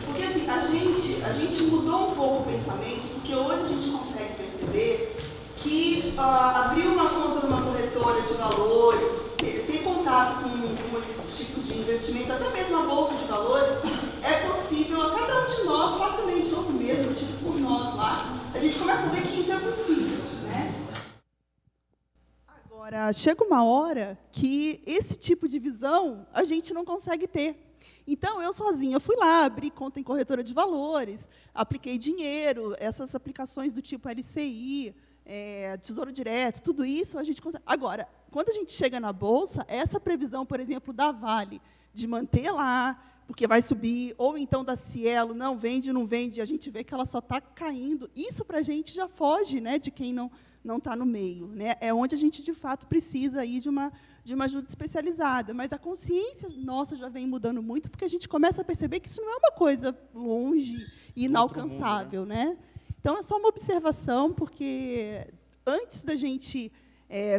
Porque assim, a gente mudou um pouco o pensamento, porque hoje a gente consegue perceber que abrir uma conta numa corretora de valores, ter contato com esses tipos de investimento, até mesmo a bolsa de valores, é possível a cada um de nós facilmente, ou mesmo, tipo por nós lá, a gente começa a ver que isso é possível, né? Agora, chega uma hora que esse tipo de visão a gente não consegue ter. Então, eu sozinha fui lá, abri conta em corretora de valores, apliquei dinheiro, essas aplicações do tipo LCI, Tesouro Direto, tudo isso a gente consegue. Agora, quando a gente chega na Bolsa, essa previsão, por exemplo, da Vale, de manter lá, porque vai subir, ou então da Cielo, não vende, não vende, a gente vê que ela só está caindo. Isso, para a gente, já foge, né, de quem não está no meio, né? É onde a gente, de fato, precisa aí de uma ajuda especializada. Mas a consciência nossa já vem mudando muito, porque a gente começa a perceber que isso não é uma coisa longe e inalcançável, né? Então, é só uma observação, porque antes da gente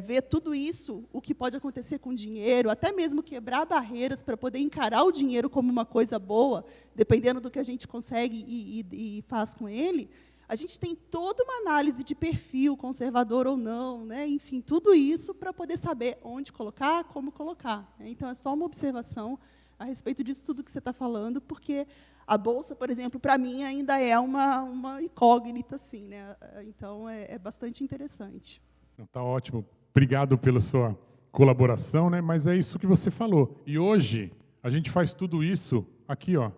ver tudo isso, o que pode acontecer com o dinheiro, até mesmo quebrar barreiras para poder encarar o dinheiro como uma coisa boa, dependendo do que a gente consegue e faz com ele, a gente tem toda uma análise de perfil, conservador ou não, né? Enfim, tudo isso para poder saber onde colocar, como colocar. Então, é só uma observação a respeito disso tudo que você está falando, porque a Bolsa, por exemplo, para mim, ainda é uma incógnita, assim, né? Então, é bastante interessante. Está ótimo. Obrigado pela sua colaboração, né? Mas é isso que você falou. E hoje, a gente faz tudo isso aqui, ó,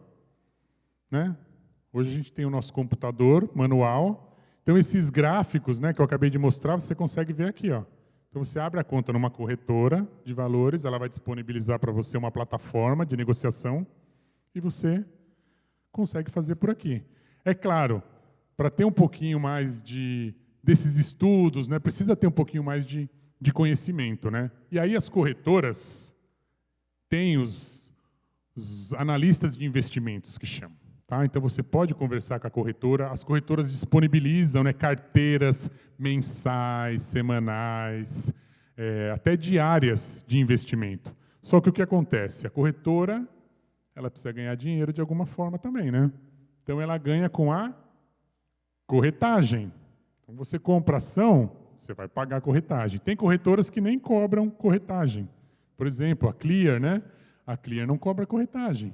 né? Hoje a gente tem o nosso computador manual. Então, esses gráficos, né, que eu acabei de mostrar, você consegue ver aqui, ó. Então, você abre a conta numa corretora de valores, ela vai disponibilizar para você uma plataforma de negociação e você consegue fazer por aqui. É claro, para ter um pouquinho mais desses estudos, né, precisa ter um pouquinho mais de conhecimento, né? E aí as corretoras têm os analistas de investimentos, que chamam. Tá? Então, você pode conversar com a corretora. As corretoras disponibilizam, né, carteiras mensais, semanais, até diárias de investimento. Só que o que acontece? A corretora ela precisa ganhar dinheiro de alguma forma também, né? Então, ela ganha com a corretagem. Então, você compra ação, você vai pagar a corretagem. Tem corretoras que nem cobram corretagem. Por exemplo, a Clear, né? A Clear não cobra corretagem.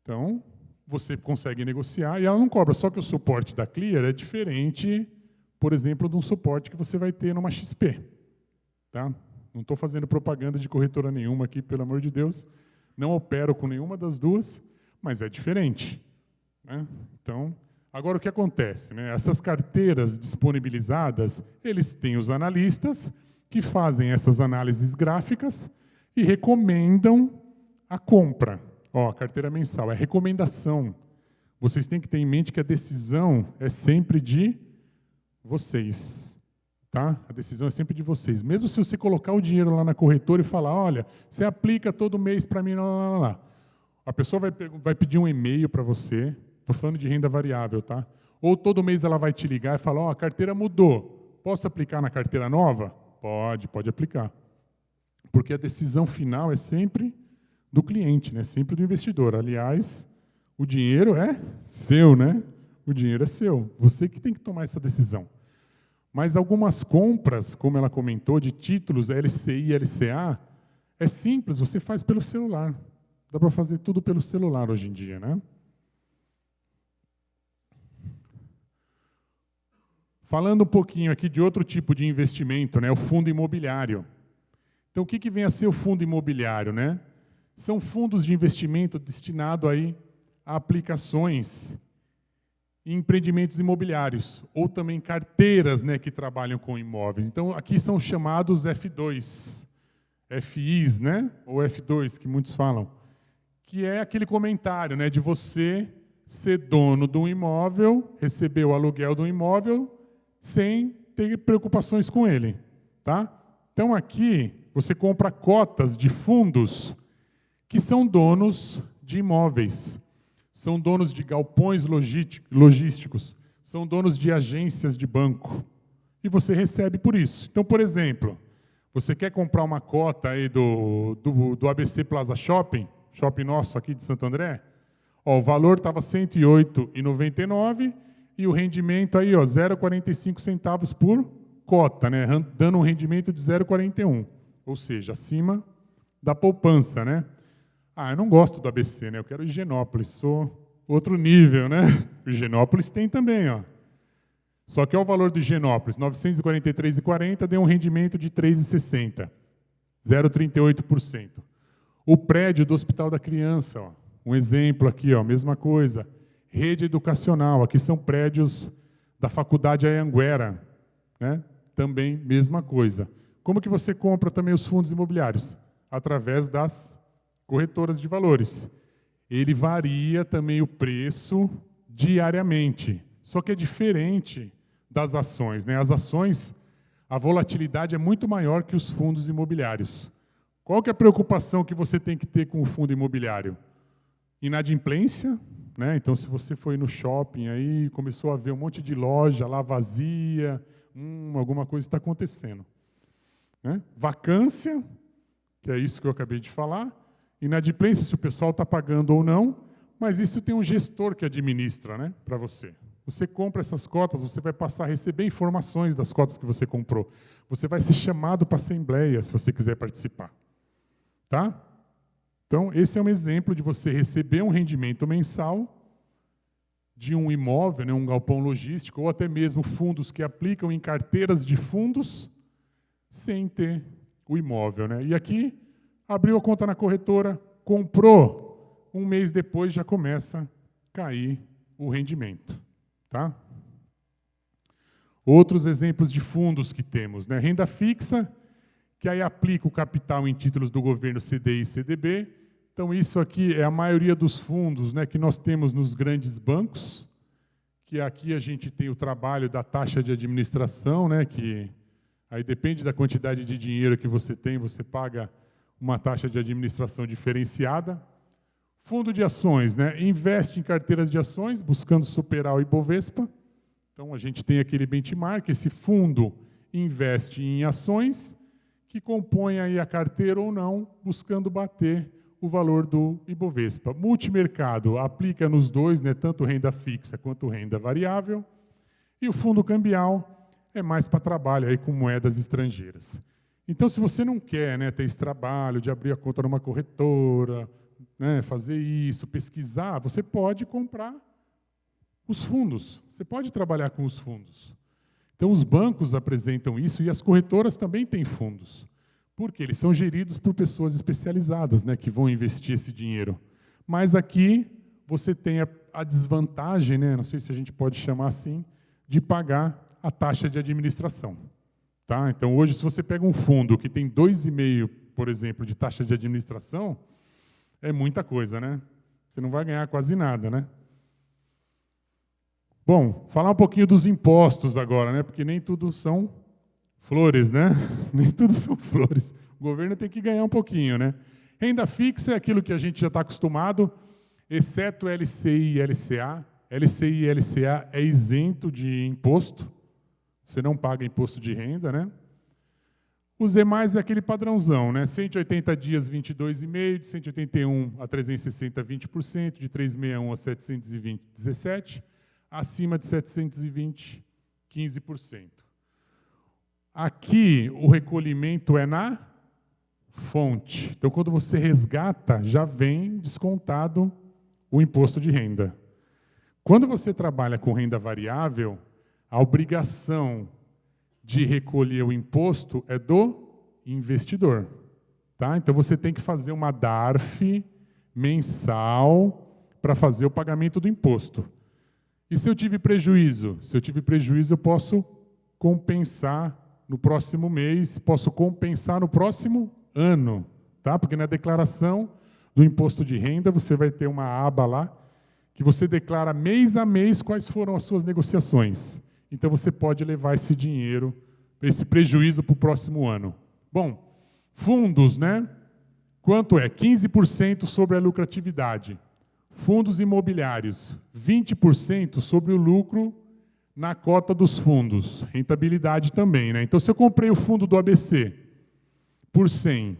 Então, você consegue negociar e ela não cobra. Só que o suporte da Clear é diferente, por exemplo, de um suporte que você vai ter numa XP. Tá? Não estou fazendo propaganda de corretora nenhuma aqui, pelo amor de Deus. Não opero com nenhuma das duas, mas é diferente. Né? Então, agora o que acontece? Né? Essas carteiras disponibilizadas, eles têm os analistas que fazem essas análises gráficas e recomendam a compra. Ó, carteira mensal, é recomendação. Vocês têm que ter em mente que a decisão é sempre de vocês. Tá? A decisão é sempre de vocês. Mesmo se você colocar o dinheiro lá na corretora e falar, olha, você aplica todo mês para mim, lá. A pessoa vai pedir um e-mail para você, estou falando de renda variável, tá? Ou todo mês ela vai te ligar e falar, ó, a carteira mudou, posso aplicar na carteira nova? Pode aplicar. Porque a decisão final é sempre do cliente, né? Sempre do investidor. Aliás, o dinheiro é seu, né? O dinheiro é seu. Você que tem que tomar essa decisão. Mas algumas compras, como ela comentou, de títulos LCI e LCA, é simples, você faz pelo celular. Dá para fazer tudo pelo celular hoje em dia, né? Falando um pouquinho aqui de outro tipo de investimento, né, o fundo imobiliário. Então, o que vem a ser o fundo imobiliário, né? São fundos de investimento destinados aí a aplicações em empreendimentos imobiliários, ou também carteiras, né, que trabalham com imóveis. Então, aqui são chamados F2, FIs, né, ou F2, que muitos falam, que é aquele comentário, né, de você ser dono de um imóvel, receber o aluguel de um imóvel, sem ter preocupações com ele. Tá? Então, aqui, você compra cotas de fundos que são donos de imóveis, são donos de galpões logísticos, são donos de agências de banco, e você recebe por isso. Então, por exemplo, você quer comprar uma cota aí do ABC Plaza Shopping, shopping nosso aqui de Santo André, ó, o valor estava R$ 108,99 e o rendimento aí, ó, 0,45 centavos por cota, né, dando um rendimento de 0,41, ou seja, acima da poupança, né? Ah, eu não gosto do ABC, né? Eu quero Higienópolis, sou outro nível, né? O Higienópolis tem também, ó. Só que é o valor do Higienópolis, R$ 943,40, deu um rendimento de 3,60, 0,38%. O prédio do Hospital da Criança, ó, um exemplo aqui, ó, mesma coisa. Rede educacional, aqui são prédios da Faculdade Anhanguera, né? Também mesma coisa. Como que você compra também os fundos imobiliários? Através das corretoras de valores. Ele varia também o preço diariamente, só que é diferente das ações, né? As ações, a volatilidade é muito maior que os fundos imobiliários. Qual que é a preocupação que você tem que ter com o fundo imobiliário? Inadimplência, né? Então, se você foi no shopping aí, começou a ver um monte de loja lá vazia, alguma coisa está acontecendo. Né? Vacância, que é isso que eu acabei de falar. Inadimplência, se o pessoal está pagando ou não, mas isso tem um gestor que administra, né, para você. Você compra essas cotas, você vai passar a receber informações das cotas que você comprou. Você vai ser chamado para a assembleia, se você quiser participar. Tá? Então, esse é um exemplo de você receber um rendimento mensal de um imóvel, né, um galpão logístico, ou até mesmo fundos que aplicam em carteiras de fundos, sem ter o imóvel. Né? E aqui, abriu a conta na corretora, comprou, um mês depois já começa a cair o rendimento. Tá? Outros exemplos de fundos que temos, né? Renda fixa, que aí aplica o capital em títulos do governo CDI e CDB. Então, isso aqui é a maioria dos fundos, né, que nós temos nos grandes bancos, que aqui a gente tem o trabalho da taxa de administração, né, que aí depende da quantidade de dinheiro que você tem, você paga uma taxa de administração diferenciada. Fundo de ações, né? Investe em carteiras de ações, buscando superar o Ibovespa. Então, a gente tem aquele benchmark, esse fundo investe em ações que compõem aí a carteira ou não, buscando bater o valor do Ibovespa. Multimercado aplica nos dois, né? Tanto renda fixa quanto renda variável. E o fundo cambial é mais para trabalho aí com moedas estrangeiras. Então, se você não quer, né, ter esse trabalho de abrir a conta numa corretora, né, fazer isso, pesquisar, você pode comprar os fundos. Você pode trabalhar com os fundos. Então, os bancos apresentam isso e as corretoras também têm fundos. Porque eles são geridos por pessoas especializadas, né, que vão investir esse dinheiro. Mas aqui você tem a desvantagem, né, não sei se a gente pode chamar assim, de pagar a taxa de administração. Tá? Então, hoje, se você pega um fundo que tem 2,5%, por exemplo, de taxa de administração, é muita coisa, né? Você não vai ganhar quase nada, né? Bom, falar um pouquinho dos impostos agora, né? Porque nem tudo são flores, né? Nem tudo são flores. O governo tem que ganhar um pouquinho, né? Renda fixa é aquilo que a gente já está acostumado, exceto LCI e LCA. LCI e LCA é isento de imposto. Você não paga imposto de renda, né? Os demais é aquele padrãozão, né? 180 dias, 22,5%, de 181 a 360, 20%, de 361 a 720, 17%, acima de 720, 15%. Aqui, o recolhimento é na fonte. Então, quando você resgata, já vem descontado o imposto de renda. Quando você trabalha com renda variável, A obrigação de recolher o imposto é do investidor. Tá? Então, você tem que fazer uma DARF mensal para fazer o pagamento do imposto. E se eu tive prejuízo? Se eu tive prejuízo, eu posso compensar no próximo mês, posso compensar no próximo ano. Tá? Porque na declaração do imposto de renda, você vai ter uma aba lá, que você declara mês a mês quais foram as suas negociações. Então, você pode levar esse dinheiro, esse prejuízo para o próximo ano. Bom, fundos, né? Quanto é? 15% sobre a lucratividade. Fundos imobiliários, 20% sobre o lucro na cota dos fundos. Rentabilidade também, né? Então, se eu comprei o fundo do ABC por 100,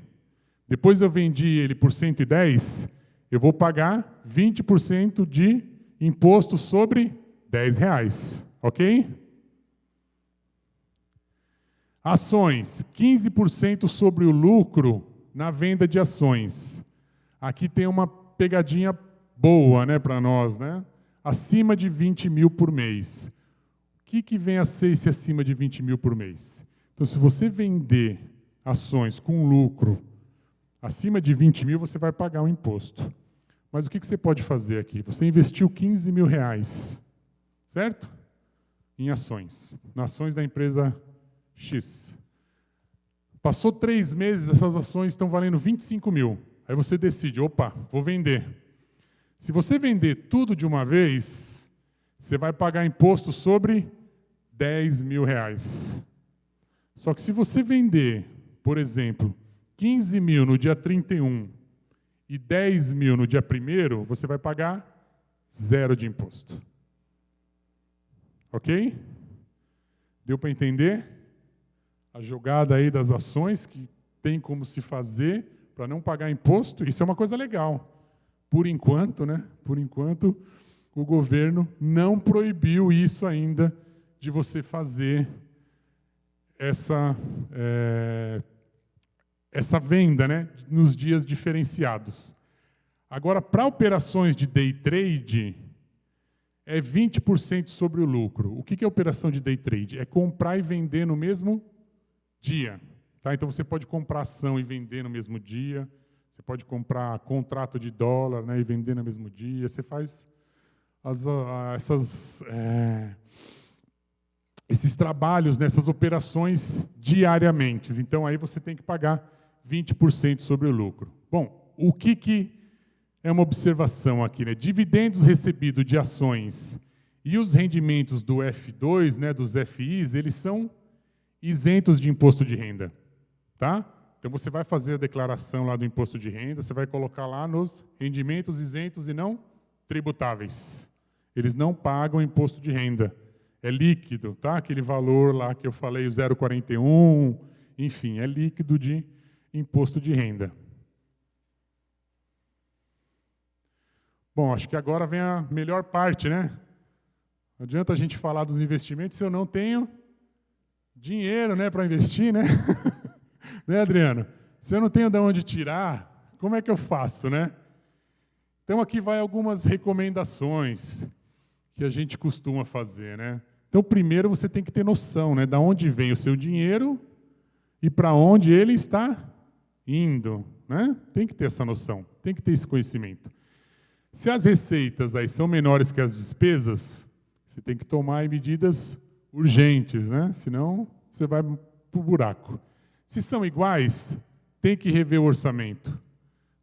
depois eu vendi ele por 110, eu vou pagar 20% de imposto sobre R$10, ok? Ações, 15% sobre o lucro na venda de ações. Aqui tem uma pegadinha boa, né, para nós, né? Acima de 20 mil por mês. O que vem a ser esse acima de 20 mil por mês? Então, se você vender ações com lucro acima de 20 mil, você vai pagar um imposto. Mas o que você pode fazer aqui? Você investiu 15 mil reais, certo? Em ações. Nas ações da empresa X. Passou 3 meses, essas ações estão valendo 25 mil. Aí você decide, opa, vou vender. Se você vender tudo de uma vez, você vai pagar imposto sobre 10 mil reais. Só que se você vender, por exemplo, 15 mil no dia 31 e 10 mil no dia 1º, você vai pagar 0 de imposto. Ok? Deu para entender? A jogada aí das ações que tem como se fazer para não pagar imposto, isso é uma coisa legal. Por enquanto, né? Por enquanto, o governo não proibiu isso ainda de você fazer essa venda, né? Nos dias diferenciados. Agora, para operações de day trade, é 20% sobre o lucro. O que é operação de day trade? É comprar e vender no mesmo dia. Tá? Então, você pode comprar ação e vender no mesmo dia. Você pode comprar contrato de dólar, né, e vender no mesmo dia. Você faz esses trabalhos, né, essas operações diariamente. Então, aí você tem que pagar 20% sobre o lucro. Bom, o que é uma observação aqui? Né? Dividendos recebidos de ações e os rendimentos do F2, né, dos FIs, eles são isentos de imposto de renda. Tá? Então, você vai fazer a declaração lá do imposto de renda, você vai colocar lá nos rendimentos isentos e não tributáveis. Eles não pagam imposto de renda. É líquido, tá? Aquele valor lá que eu falei, o 0,41, enfim, é líquido de imposto de renda. Bom, acho que agora vem a melhor parte, né? Não adianta a gente falar dos investimentos se eu não tenho dinheiro, né, para investir, né? Né, Adriano? Se eu não tenho de onde tirar, como é que eu faço, né? Então, aqui vai algumas recomendações que a gente costuma fazer, né? Então, primeiro, você tem que ter noção, né, de onde vem o seu dinheiro e para onde ele está indo, né? Tem que ter essa noção, tem que ter esse conhecimento. Se as receitas aí são menores que as despesas, você tem que tomar medidas urgentes, né? Senão, você vai para o buraco. Se são iguais, tem que rever o orçamento.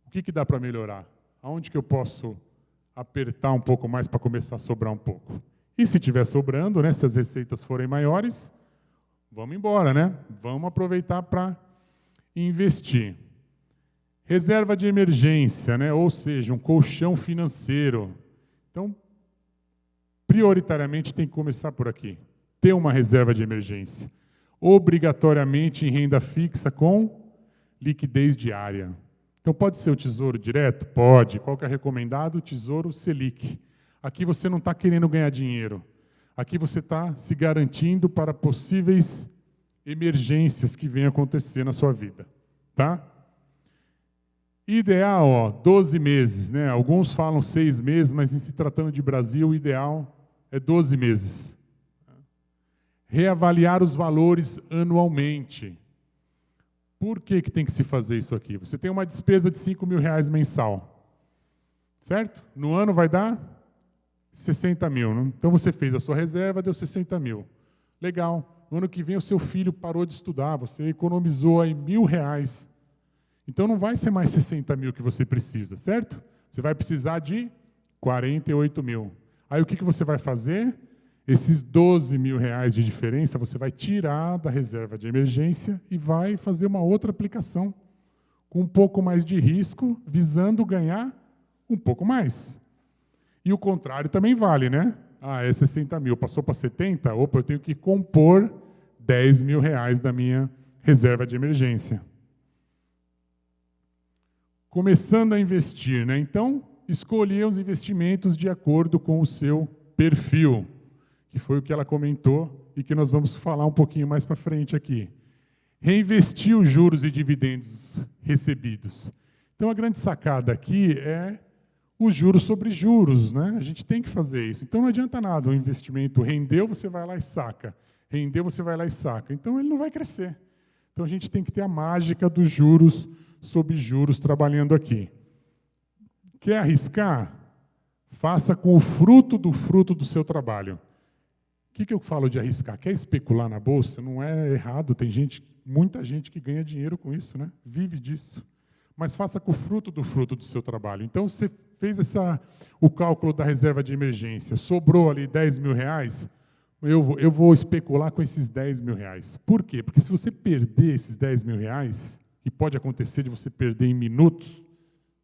O que dá para melhorar? Aonde que eu posso apertar um pouco mais para começar a sobrar um pouco? E se estiver sobrando, né, se as receitas forem maiores, vamos embora, né? Vamos aproveitar para investir. Reserva de emergência, né? Ou seja, um colchão financeiro. Então, prioritariamente tem que começar por aqui. Ter uma reserva de emergência. Obrigatoriamente em renda fixa com liquidez diária. Então, pode ser o Tesouro Direto? Pode. Qual que é recomendado? O Tesouro Selic. Aqui você não está querendo ganhar dinheiro. Aqui você está se garantindo para possíveis emergências que venham acontecer na sua vida. Tá? Ideal, ó, 12 meses. Né? Alguns falam 6 meses, mas em se tratando de Brasil, o ideal é 12 meses. Reavaliar os valores anualmente. Por que tem que se fazer isso aqui? Você tem uma despesa de R$5.000 mensal, certo? No ano vai dar 60 mil. Né? Então você fez a sua reserva, deu 60 mil. Legal. No ano que vem o seu filho parou de estudar, você economizou aí R$1.000. Então não vai ser mais 60 mil que você precisa, certo? Você vai precisar de 48 mil. Aí o que você vai fazer? Esses R$12.000 de diferença você vai tirar da reserva de emergência e vai fazer uma outra aplicação com um pouco mais de risco, visando ganhar um pouco mais. E o contrário também vale, né? É 60 mil, passou para 70, opa, eu tenho que compor R$10.000 da minha reserva de emergência. Começando a investir, né? Então, escolher os investimentos de acordo com o seu perfil, que foi o que ela comentou e que nós vamos falar um pouquinho mais para frente aqui. Reinvestir os juros e dividendos recebidos. Então, a grande sacada aqui é os juros sobre juros, né? A gente tem que fazer isso. Então, não adianta nada, o investimento rendeu, você vai lá e saca. Rendeu, você vai lá e saca. Então, ele não vai crescer. Então, a gente tem que ter a mágica dos juros sobre juros trabalhando aqui. Quer arriscar? Faça com o fruto do seu trabalho. O que eu falo de arriscar? Quer especular na bolsa? Não é errado, tem muita gente que ganha dinheiro com isso, né? Vive disso. Mas faça com o fruto do seu trabalho. Então, você fez o cálculo da reserva de emergência, sobrou ali R$10.000, eu vou especular com esses R$10.000. Por quê? Porque se você perder esses R$10.000, e pode acontecer de você perder em minutos,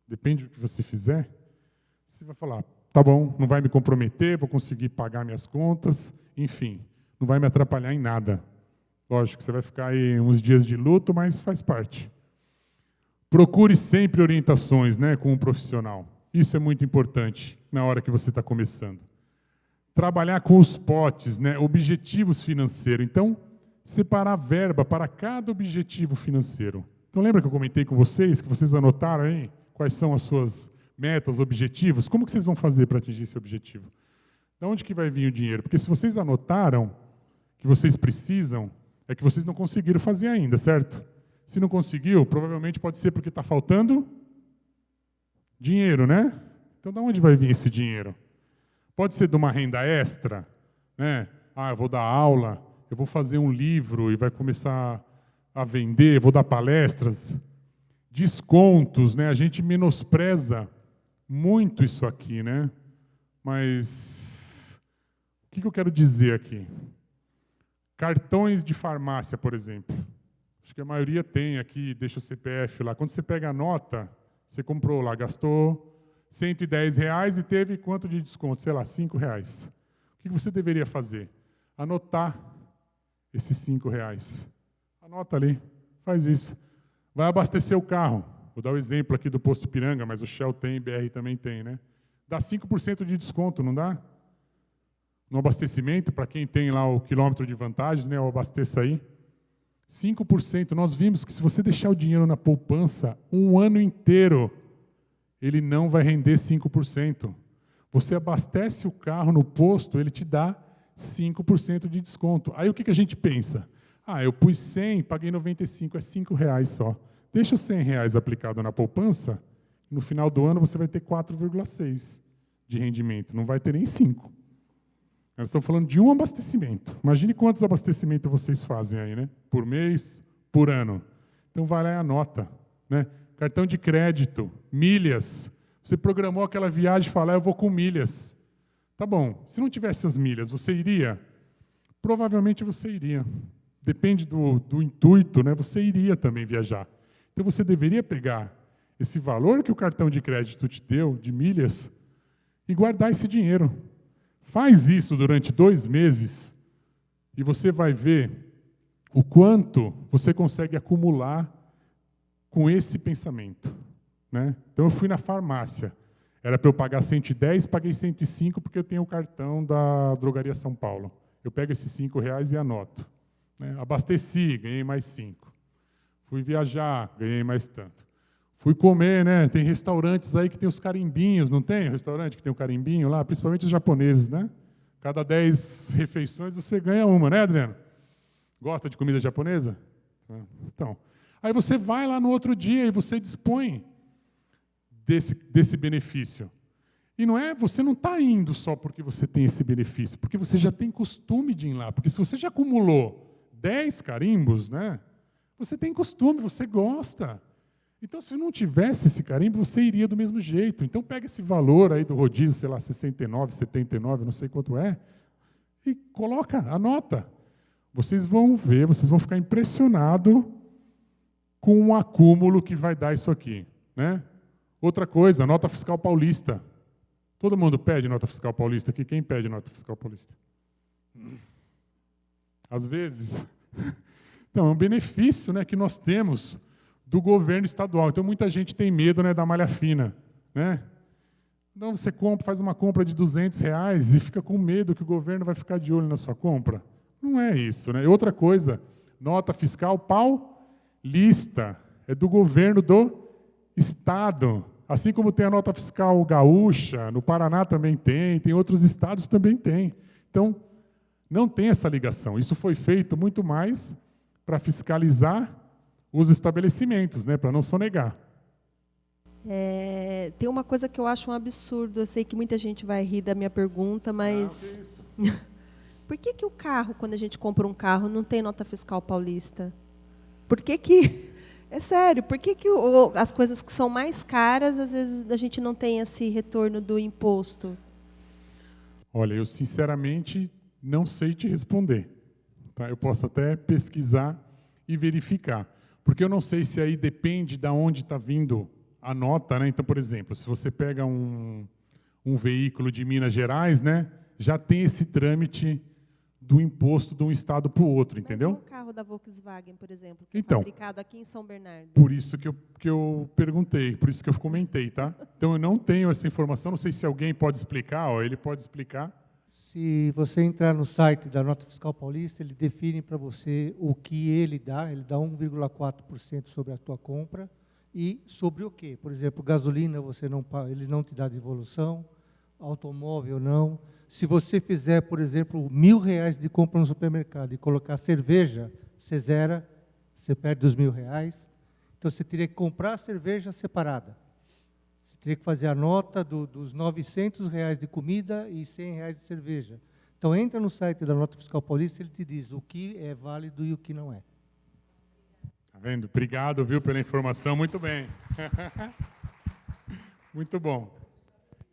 depende do que você fizer, você vai falar, tá bom, não vai me comprometer, vou conseguir pagar minhas contas, enfim, não vai me atrapalhar em nada. Lógico, você vai ficar aí uns dias de luto, mas faz parte. Procure sempre orientações, né, com um profissional. Isso é muito importante na hora que você está começando. Trabalhar com os potes, né, objetivos financeiros. Então, separar verba para cada objetivo financeiro. Então, lembra que eu comentei com vocês, que vocês anotaram aí quais são as suas metas, objetivos? Como que vocês vão fazer para atingir esse objetivo? De onde que vai vir o dinheiro? Porque se vocês anotaram que vocês precisam, é que vocês não conseguiram fazer ainda, certo? Se não conseguiu, provavelmente pode ser porque está faltando dinheiro, né? Então, de onde vai vir esse dinheiro? Pode ser de uma renda extra, né? Eu vou dar aula, eu vou fazer um livro e vai começar a vender, vou dar palestras. Descontos, né? A gente menospreza muito isso aqui, né? Mas o que eu quero dizer aqui? Cartões de farmácia, por exemplo. Acho que a maioria tem aqui, deixa o CPF lá. Quando você pega a nota, você comprou lá, gastou R$110 e teve quanto de desconto? Sei lá, R$5. O que você deveria fazer? Anotar esses R$5. Anota ali, faz isso. Vai abastecer o carro. Vou dar o exemplo aqui do Posto Ipiranga, mas o Shell tem, BR também tem, né? Dá 5% de desconto, não dá? No abastecimento, para quem tem lá o quilômetro de vantagens, né? Abasteça aí. 5%. Nós vimos que se você deixar o dinheiro na poupança um ano inteiro, ele não vai render 5%. Você abastece o carro no posto, ele te dá 5% de desconto. Aí o que a gente pensa? Eu pus 100, paguei 95, é R$5 só. Deixa os R$100 aplicado na poupança, no final do ano você vai ter 4,6 de rendimento, não vai ter nem 5. Nós estamos falando de um abastecimento. Imagine quantos abastecimentos vocês fazem aí, né? Por mês, por ano. Então vai lá e anota, né? Cartão de crédito, milhas. Você programou aquela viagem e fala, eu vou com milhas. Tá bom, se não tivesse as milhas, você iria? Provavelmente você iria. Depende do intuito, né? Você iria também viajar. Então você deveria pegar esse valor que o cartão de crédito te deu, de milhas, e guardar esse dinheiro. Faz isso durante 2 meses e você vai ver o quanto você consegue acumular com esse pensamento, né? Então eu fui na farmácia, era para eu pagar 110, paguei 105 porque eu tenho o cartão da Drogaria São Paulo. Eu pego esses R$5 e anoto, né? Abasteci, ganhei mais 5. Fui viajar, ganhei mais tanto. Fui comer, né? Tem restaurantes aí que tem os carimbinhos, não tem? Restaurante que tem o carimbinho lá, principalmente os japoneses, né? Cada 10 refeições você ganha uma, né, Adriano? Gosta de comida japonesa? Então, aí você vai lá no outro dia e você dispõe desse benefício. E você não está indo só porque você tem esse benefício, porque você já tem costume de ir lá. Porque se você já acumulou 10 carimbos, né, você tem costume, você gosta. Então, se não tivesse esse carimbo, você iria do mesmo jeito. Então, pega esse valor aí do rodízio, sei lá, 69, 79, não sei quanto é, e coloca, anota. Vocês vão ver, vocês vão ficar impressionados com o acúmulo que vai dar isso aqui, né? Outra coisa, nota fiscal paulista. Todo mundo pede nota fiscal paulista aqui? Quem pede nota fiscal paulista? Às vezes. Então, é um benefício, né, que nós temos do governo estadual. Então, muita gente tem medo, né, da malha fina, né? Então, você faz uma compra de R$200 e fica com medo que o governo vai ficar de olho na sua compra. Não é isso, né? Outra coisa, nota fiscal paulista, é do governo do estado. Assim como tem a nota fiscal gaúcha, no Paraná também tem outros estados também tem. Então, não tem essa ligação. Isso foi feito muito mais para fiscalizar os estabelecimentos, né, para não sonegar. Tem uma coisa que eu acho um absurdo. Eu sei que muita gente vai rir da minha pergunta, mas... Por que o carro, quando a gente compra um carro, não tem nota fiscal paulista? Por que... É sério, por que as coisas que são mais caras, às vezes, a gente não tem esse retorno do imposto? Olha, eu sinceramente não sei te responder. Tá? Eu posso até pesquisar e verificar. Porque eu não sei se aí depende de onde está vindo a nota, né? Então, por exemplo, se você pega um veículo de Minas Gerais, né, já tem esse trâmite do imposto de um estado para o outro, entendeu? Mas e o carro da Volkswagen, por exemplo, que é então, fabricado aqui em São Bernardo? Por isso que eu perguntei, por isso que eu comentei, tá? Então, eu não tenho essa informação, não sei se alguém pode explicar, ele pode explicar. Se você entrar no site da Nota Fiscal Paulista, ele define para você o que ele dá 1,4% sobre a tua compra e sobre o quê? Por exemplo, gasolina, ele não te dá devolução, automóvel não. Se você fizer, por exemplo, R$1.000 de compra no supermercado e colocar cerveja, você zera, você perde os R$1.000. Então, você teria que comprar a cerveja separada. Você teria que fazer a nota dos R$900 de comida e R$100 de cerveja. Então, entra no site da Nota Fiscal Paulista, ele te diz o que é válido e o que não é. Tá vendo? Obrigado, viu, pela informação. Muito bem. Muito bom.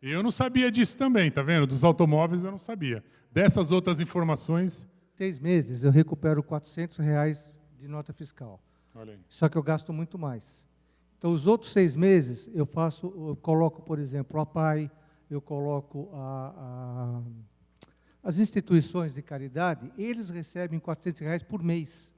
Eu não sabia disso também, tá vendo? Dos automóveis eu não sabia. Dessas outras informações... 6 meses eu recupero R$400 de nota fiscal. Olha aí. Só que eu gasto muito mais. Então, os outros 6 meses eu coloco, por exemplo, a APAI, eu coloco as instituições de caridade, eles recebem R$400 por mês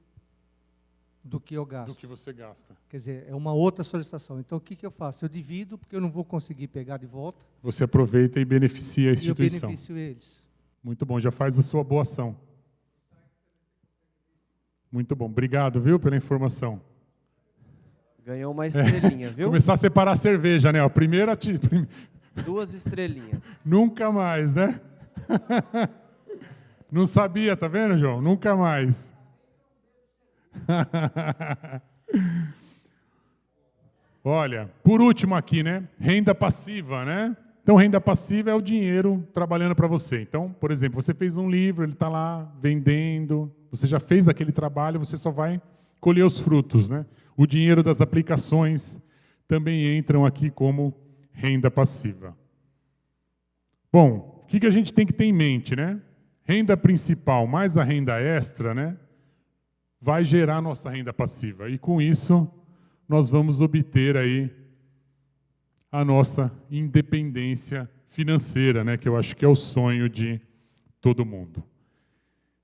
do que eu gasto. Do que você gasta. Quer dizer, é uma outra solicitação. Então, o que eu faço? Eu divido, porque eu não vou conseguir pegar de volta. Você aproveita e beneficia a instituição. E eu beneficio eles. Muito bom, já faz a sua boa ação. Muito bom, obrigado, viu, pela informação. Ganhou uma estrelinha, viu? Começar a separar a cerveja, né? A primeira... 2 estrelinhas. Nunca mais, né? Não sabia, tá vendo, João? Nunca mais. Olha, por último aqui, né? Renda passiva, né? Então, renda passiva é o dinheiro trabalhando para você. Então, por exemplo, você fez um livro, ele está lá vendendo, você já fez aquele trabalho, você só vai colher os frutos, né? O dinheiro das aplicações também entram aqui como renda passiva. Bom, o que a gente tem que ter em mente, né? Renda principal mais a renda extra, né? Vai gerar nossa renda passiva. E com isso, nós vamos obter aí a nossa independência financeira, né? Que eu acho que é o sonho de todo mundo.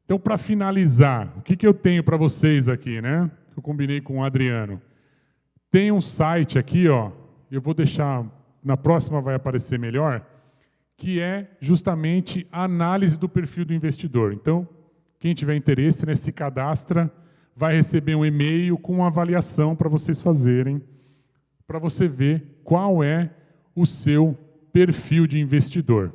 Então, para finalizar, o que eu tenho para vocês aqui, né? Que eu combinei com o Adriano. Tem um site aqui, ó, eu vou deixar, na próxima vai aparecer melhor, que é justamente a análise do perfil do investidor. Então, quem tiver interesse, né, se cadastra, vai receber um e-mail com uma avaliação para vocês fazerem, para você ver qual é o seu perfil de investidor.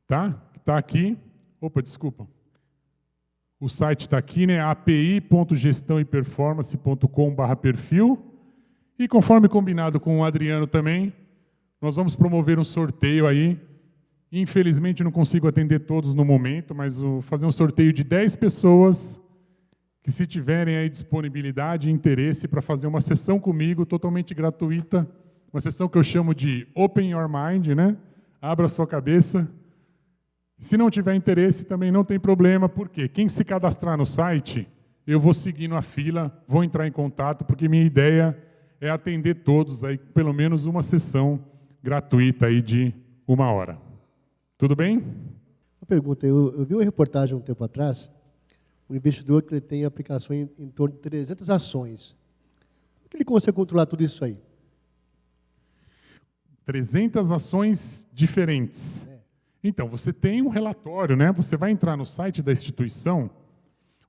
Tá? está aqui. Opa, desculpa. O site está aqui, né? api.gestãoeperformance.com/perfil. E conforme combinado com o Adriano também, nós vamos promover um sorteio aí. Infelizmente não consigo atender todos no momento, mas vou fazer um sorteio de 10 pessoas que, se tiverem aí disponibilidade e interesse para fazer uma sessão comigo, totalmente gratuita, uma sessão que eu chamo de Open Your Mind, né? Abra a sua cabeça. Se não tiver interesse, também não tem problema, porque quem se cadastrar no site, eu vou seguindo a fila, vou entrar em contato, porque minha ideia é atender todos aí, pelo menos uma sessão gratuita aí de 1 hora. Tudo bem? Uma pergunta, eu vi uma reportagem um tempo atrás, um investidor que ele tem aplicação em torno de 300 ações. Como que ele consegue controlar tudo isso aí? 300 ações diferentes. Então, você tem um relatório, né? Você vai entrar no site da instituição,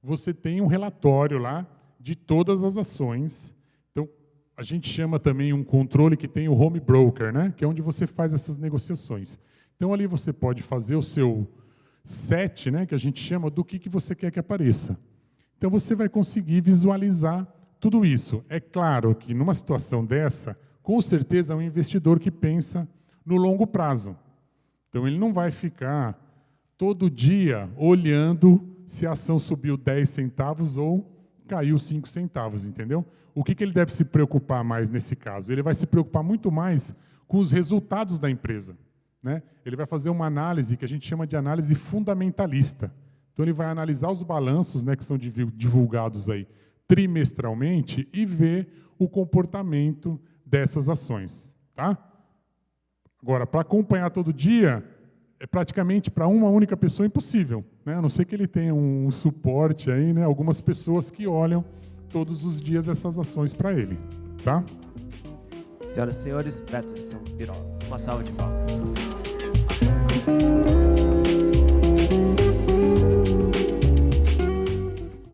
você tem um relatório lá de todas as ações. Então, a gente chama também um controle que tem o home broker, né? Que é onde você faz essas negociações. Então, ali você pode fazer o seu set, né? Que a gente chama do que você quer que apareça. Então, você vai conseguir visualizar tudo isso. É claro que, numa situação dessa, com certeza é um investidor que pensa no longo prazo. Então, ele não vai ficar todo dia olhando se a ação subiu 10 centavos ou caiu 5 centavos, entendeu? O que ele deve se preocupar mais nesse caso? Ele vai se preocupar muito mais com os resultados da empresa, né? Ele vai fazer uma análise que a gente chama de análise fundamentalista. Então, ele vai analisar os balanços, né, que são divulgados aí trimestralmente e ver o comportamento dessas ações, tá? Agora, para acompanhar todo dia, é praticamente para uma única pessoa impossível, né? A não ser que ele tenha um suporte aí, né? Algumas pessoas que olham todos os dias essas ações para ele, tá? Senhoras e senhores, Peterson Pirola. Uma salva de palmas.